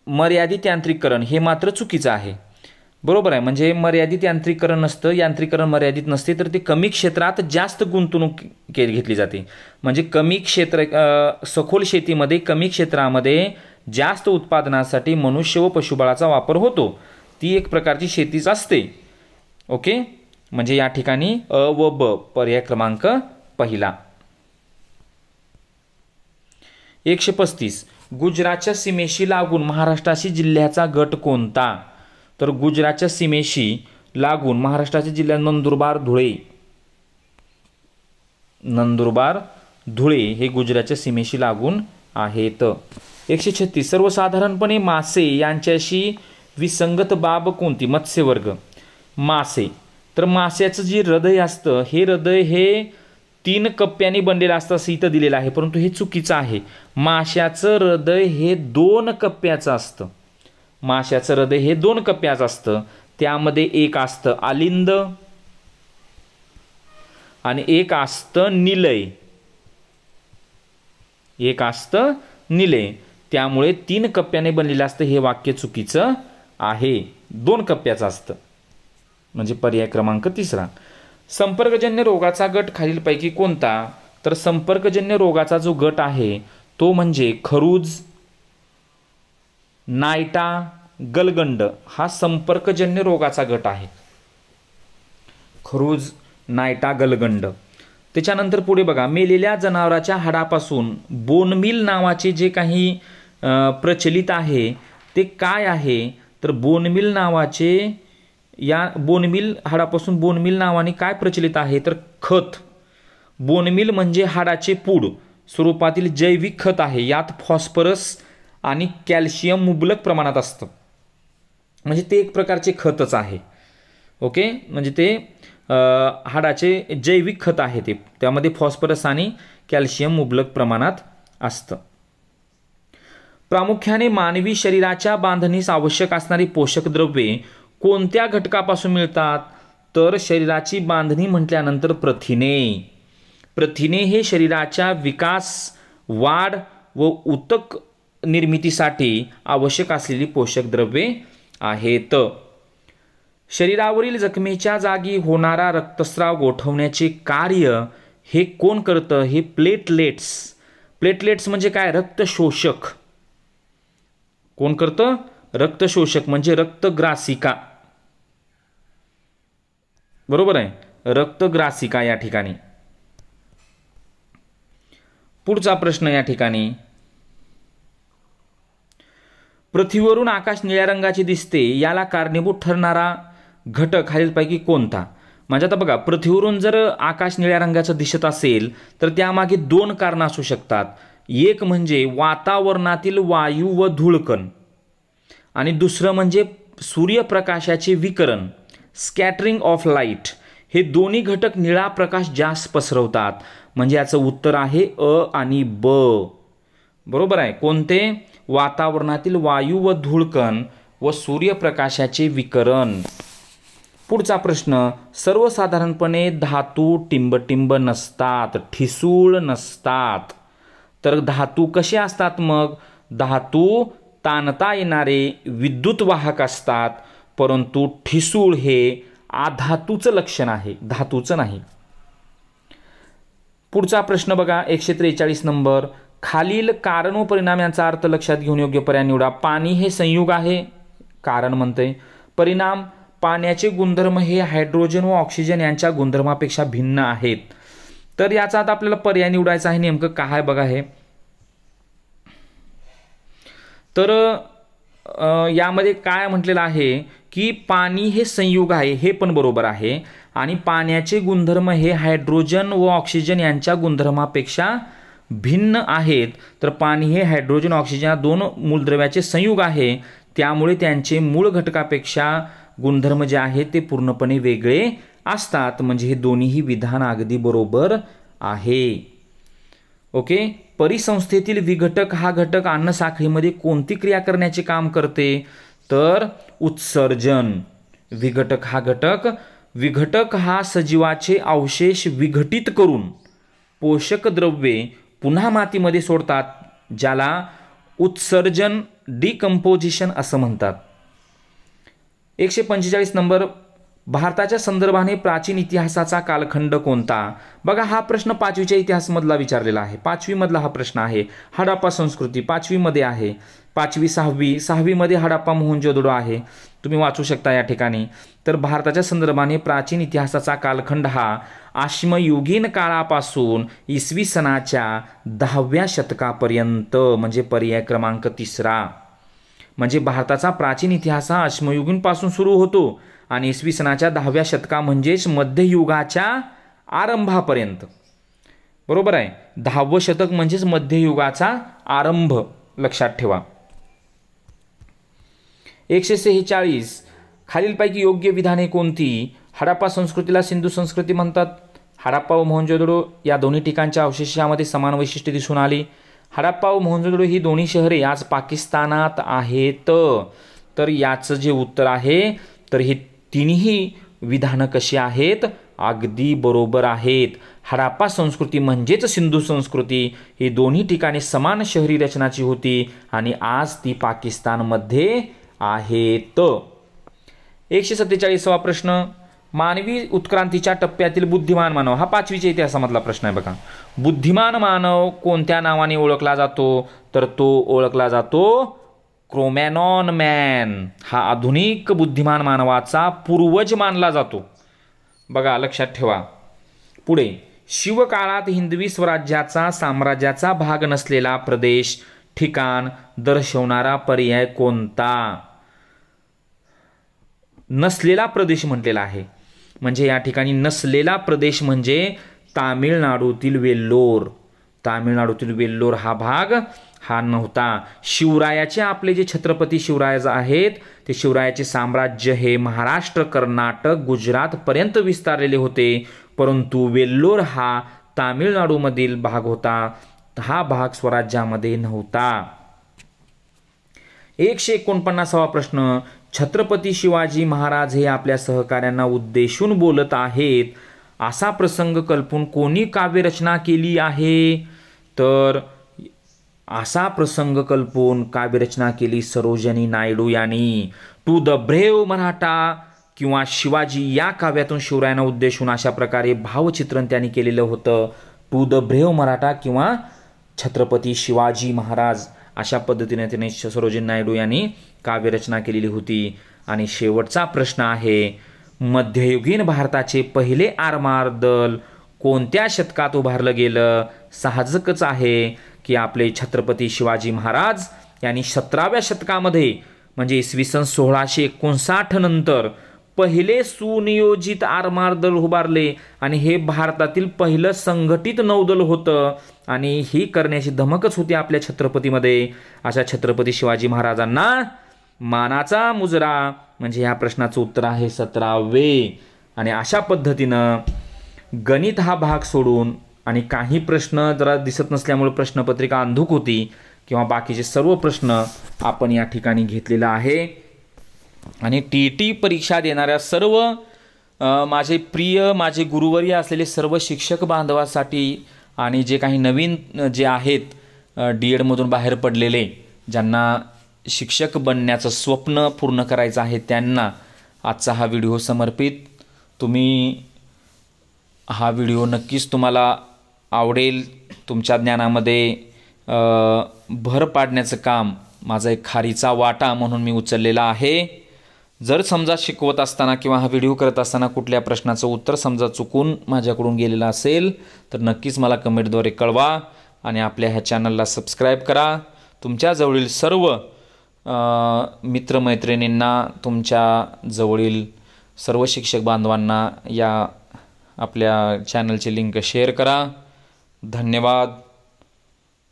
मर्यादित यांत्रिकरण हे मात्र चुकीचं आहे, बरोबर आहे. म्हणजे मर्यादित यांत्रिकरण नसतं, यांत्रिकरण मर्यादित नसते, तर ते कमी क्षेत्रात जास्त गुंतवणूक घेतली जाते. म्हणजे सखोल शेतीमध्ये कमी क्षेत्रामध्ये जास्त उत्पादनासाठी मनुष्य व पशुबळाचा वापर होतो. ती एक प्रकारची शेतीच असते. ओके, म्हणजे या ठिकाणी अ व ब पर्याय क्रमांक पहिला. 135. गुजरातच्या सीमेशी लागून महाराष्ट्राशी जिल्ह्याचा गट कोणता? तर गुजरातच्या सीमेशी लागून महाराष्ट्राचे जिल्हे नंदुरबार, धुळे. नंदुरबार, धुळे हे गुजरातच्या सीमेशी लागून आहेत. 136 सर्वसाधारणपणे मासे यांच्याशी विसंगत बाब कोणती? मत्स्यवर्ग. मासे, तर मास्याचं जे हृदय असतं हे हृदय हे 3 कप्प्यांनी बनलेलं असतं असं इथं दिलेलं आहे, परंतु हे चुकीचं आहे. माशाचं हृदय हे 2 कप्प्याचं असतं. माशाचं हृदय हे 2 कप्प्याचं असतं. त्यामध्ये एक असतं आलिंद आणि एक असतं निलय. एक असतं निलय. त्यामुळे 3 कप्प्याने बनलेलं असतं हे वाक्य चुकीचं आहे. 2 कप्प्याचं असतं, म्हणजे पर्याय क्रमांक 3. संपर्कजन्य रोगाचा गट खालीलपैकी कोणता? तर संपर्कजन्य रोगाचा जो गट आहे तो म्हणजे खरूज, नायटा, गलगंड हा संपर्कजन्य रोगाचा गट आहे. खरूज, नायटा, गलगंड. त्याच्यानंतर पुढे बघा, मेलेल्या जनावराच्या हाडापासून बोनमील नावाचे जे काही प्रचलित आहे ते काय आहे? तर बोनमील नावाचे, या बोनमील हाडापासून बोनमील नावाने काय प्रचलित आहे? तर खत. बोनमील म्हणजे हाडाचे पूड स्वरूपातील जैविक खत आहे. यात फॉस्फरस आणि कॅल्शियम मुबलक प्रमाणात असतं, म्हणजे ते एक प्रकारचे खतच आहे. ओके, म्हणजे ते हाडाचे जैविक खत आहे. ते त्यामध्ये फॉस्फरस आणि कॅल्शियम मुबलक प्रमाणात असतं. प्रामुख्याने मानवी शरीराच्या बांधणीस आवश्यक असणारी पोषक द्रव्ये कोणत्या घटकापासून मिळतात? तर शरीराची बांधणी म्हटल्यानंतर प्रथिने. प्रथिने हे शरीराच्या विकास, वाढ व ऊतक निर्मितीसाठी आवश्यक असलेली पोषक द्रव्ये आहेत. शरीरावरील जखमेच्या जागी होणारा रक्तस्राव गोठवण्याचे कार्य हे कोण करतं? हे प्लेटलेट्स. प्लेटलेट्स म्हणजे काय? रक्तशोषक. कोण करतं? रक्तशोषक म्हणजे रक्तग्रासिका. बरोबर आहे, रक्तग्रासिका या ठिकाणी. पुढचा प्रश्न या ठिकाणी, पृथ्वीवरून आकाश निळ्या रंगाचे दिसते याला कारणीभूत ठरणारा घटक खालीलपैकी कोणता? म्हणजे आता बघा, पृथ्वीवरून जर आकाश निळ्या रंगाचं दिसत असेल तर त्यामागे 2 कारणं असू शकतात. एक म्हणजे वातावरणातील वायू व धूळकण, आणि दुसरं म्हणजे सूर्यप्रकाशाचे विकरण, स्कॅटरिंग ऑफ लाईट. हे दोन्ही घटक निळा प्रकाश जास्त पसरवतात. म्हणजे याचं उत्तर आहे अ आणि ब. बरोबर आहे. कोणते? वातावरणातील वायू व धूळकण व सूर्यप्रकाशाचे विकरण. पुढचा प्रश्न, सर्वसाधारणपणे धातू टिंबटिंब नसतात, ठिसूळ नसतात. तर धातू कसे असतात मग? धातू ताणता येणारे विद्युत वाहक असतात, परंतु ठिसूळ हे अधातूचं लक्षण आहे, धातूचं नाही. पुढचा प्रश्न बघा, 143 नंबर. खालील कारण व परिणाम यांचा अर्थ लक्षात घेऊन योग्य पर्याय निवडा. पाणी हे संयुग आहे, कारण म्हणते. परिणाम, पाण्याचे गुणधर्म हे हायड्रोजन व ऑक्सिजन यांच्या गुणधर्मापेक्षा भिन्न आहेत. तर याचा आता आपल्याला पर्याय निवडायचा आहे. नेमकं काय बघा हे. तर यामध्ये काय म्हटलेलं आहे की पाणी हे संयुग आहे, हे पण बरोबर आहे. आणि पाण्याचे गुणधर्म हे हायड्रोजन व ऑक्सिजन यांच्या गुणधर्मापेक्षा भिन्न आहेत. तर पाणी हे हायड्रोजन ऑक्सिजन या 2 मूलद्रव्याचे संयुग आहे, त्यामुळे त्यांचे मूळ घटकापेक्षा गुणधर्म जे आहेत ते पूर्णपणे वेगळे असतात. म्हणजे हे दोन्हीही विधान अगदी बरोबर आहे. ओके. परिसंस्थेतील विघटक हा घटक अन्न साखळीमध्ये कोणती क्रिया करण्याचे काम करते? तर उत्सर्जन. विघटक हा सजीवाचे अवशेष विघटित करून पोषक द्रव्ये पुन्हा मातीमध्ये सोडतात, ज्याला उत्सर्जन, डिकम्पोजिशन असं म्हणतात. 145 नंबर. भारताच्या संदर्भाने प्राचीन इतिहासाचा कालखंड कोणता? बघा, हा प्रश्न 5वीच्या इतिहासमधला विचारलेला आहे. 5वी मधला हा प्रश्न आहे. हडप्पा संस्कृती 5वी मध्ये आहे. 5वी 6वी मध्ये हडप्पा मोहनजोदडो आहे. तुम्ही वाचू शकता या ठिकाणी. तर भारताच्या संदर्भाने प्राचीन इतिहासाचा कालखंड हा अश्मयुगीन काळापासून इसवी सनाच्या 10व्या शतकापर्यंत, म्हणजे पर्याय क्रमांक 3. म्हणजे भारताचा प्राचीन इतिहास हा अश्मयुगीनपासून सुरू होतो आणि इसवी सनाच्या 10व्या शतका म्हणजेच मध्ययुगाच्या आरंभापर्यंत. बरोबर आहे. 10वे शतक म्हणजेच मध्ययुगाचा आरंभ लक्षात ठेवा. 146 खालीलपैकी योग्य विधाने कोणती? हडप्पा संस्कृतीला सिंधू संस्कृती म्हणतात. हडप्पा व मोहनजोदडो या दोन्ही ठिकाणच्या अवशेषामध्ये समान वैशिष्ट्ये दिसून आली. हडप्पा व मोहनजोदडो ही दोन्ही शहरे आज पाकिस्तानात आहेत. तर याचं जे उत्तर आहे तर हे तिन्ही विधानं कशी आहेत? अगदी बरोबर आहेत. हडप्पा संस्कृती म्हणजेच सिंधू संस्कृती ही दोन्ही ठिकाणी समान शहरी रचनाची होती आणि आज ती पाकिस्तानमध्ये आहेत. 147वा प्रश्न, मानवी उत्क्रांतीच्या टप्प्यातील बुद्धिमान मानव, हा 5वीच्या इतिहासामधला प्रश्न आहे बघा. बुद्धिमान मानव कोणत्या नावाने ओळखला जातो? तर तो ओळखला जातो क्रोमॅनॉन मॅन. हा आधुनिक बुद्धिमान मानवाचा पूर्वज मानला जातो. बघा लक्षात ठेवा. पुढे, शिवकाळात हिंदवी स्वराज्याचा साम्राज्याचा भाग नसलेला प्रदेश ठिकाण दर्शवणारा पर्याय कोणता? नसलेला प्रदेश म्हटलेला आहे. म्हणजे या ठिकाणी नसलेला प्रदेश म्हणजे तामिळनाडूतील वेल्लोर. तामिळनाडूतील वेल्लोर हा भाग हा नव्हता. शिवरायाचे आपले जे छत्रपती शिवराय आहेत ते शिवरायाचे साम्राज्य हे महाराष्ट्र, कर्नाटक, गुजरात पर्यंत विस्तारलेले होते. परंतु वेल्लोर हा तामिळनाडूमधील भाग होता. हा भाग स्वराज्यामध्ये नव्हता. 149वा प्रश्न, छत्रपती शिवाजी महाराज हे आपल्या सहकाऱ्यांना उद्देशून बोलत आहेत असा प्रसंग कल्पून कोणी काव्यरचना केली आहे? तर असा प्रसंग कल्पून काव्यरचना केली सरोजिनी नायडू यांनी. टू द ब्रेव मराठा किंवा शिवाजी या काव्यातून शिवरायांना उद्देशून अशा प्रकारे भावचित्रण त्यांनी केलेलं होतं. टू द ब्रेव मराठा किंवा छत्रपती शिवाजी महाराज अशा पद्धतीने त्याने सरोजिनी नायडू यांनी काव्यरचना केलेली होती. आणि शेवटचा प्रश्न आहे, मध्ययुगीन भारताचे पहिले आरमार दल कोणत्या शतकात उभारलं गेलं? साहजिकच आहे की आपले छत्रपती शिवाजी महाराज यांनी 17व्या शतकामध्ये म्हणजे इसवी सन 1659 नंतर पहिले सुनियोजित आरमार दल उभारले आणि हे भारतातील पहिलं संघटित नौदल होतं आणि ही करण्याची धमकच होती आपल्या छत्रपतीमध्ये. अशा छत्रपती शिवाजी महाराजांना मानाचा मुजरा म्हणजे या प्रश्नाचं उत्तर आहे 17वे. आणि अशा पद्धतीनं गणित हा भाग सोडून आणि काही प्रश्न जरा दिसत नसल्यामुळे प्रश्नपत्रिका अंधुक होती किंवा बाकीचे सर्व प्रश्न आपण या ठिकाणी घेतलेला आहे. आणि TET परीक्षा देणाऱ्या सर्व माझे प्रिय माझे गुरुवर्य असलेले सर्व शिक्षक बांधवासाठी आणि जे काही नवीन जे आहेत DEDमधून बाहेर पडलेले ज्यांना शिक्षक बनण्याचं स्वप्न पूर्ण करायचं आहे त्यांना आजचा हा व्हिडिओ समर्पित. तुम्ही हा व्हिडिओ नक्कीच तुम्हाला आवडेल. तुमच्या ज्ञानामध्ये भर पाडण्याचं काम माझा एक खारीचा वाटा म्हणून मी उचललेला आहे. जर समजा शिकवत असताना किंवा हा व्हिडिओ करत असताना कुठल्या प्रश्नाचं उत्तर समजा चुकून माझ्याकडून गेलेलं असेल तर नक्कीच मला कमेंटद्वारे कळवा आणि आपल्या ह्या चॅनलला सबस्क्राईब करा. तुमच्या जवळील सर्व मित्रमैत्रिणींना, तुमच्या जवळील सर्व शिक्षक बांधवांना या आपल्या चॅनलची लिंक शेअर करा. धन्यवाद.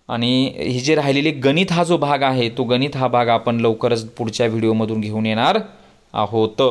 आणि ही जे राहिलेली गणित हा जो भाग आहे तो गणित हा भाग आपण लवकरच पुढच्या व्हिडिओमधून घेऊन येणार आहोत.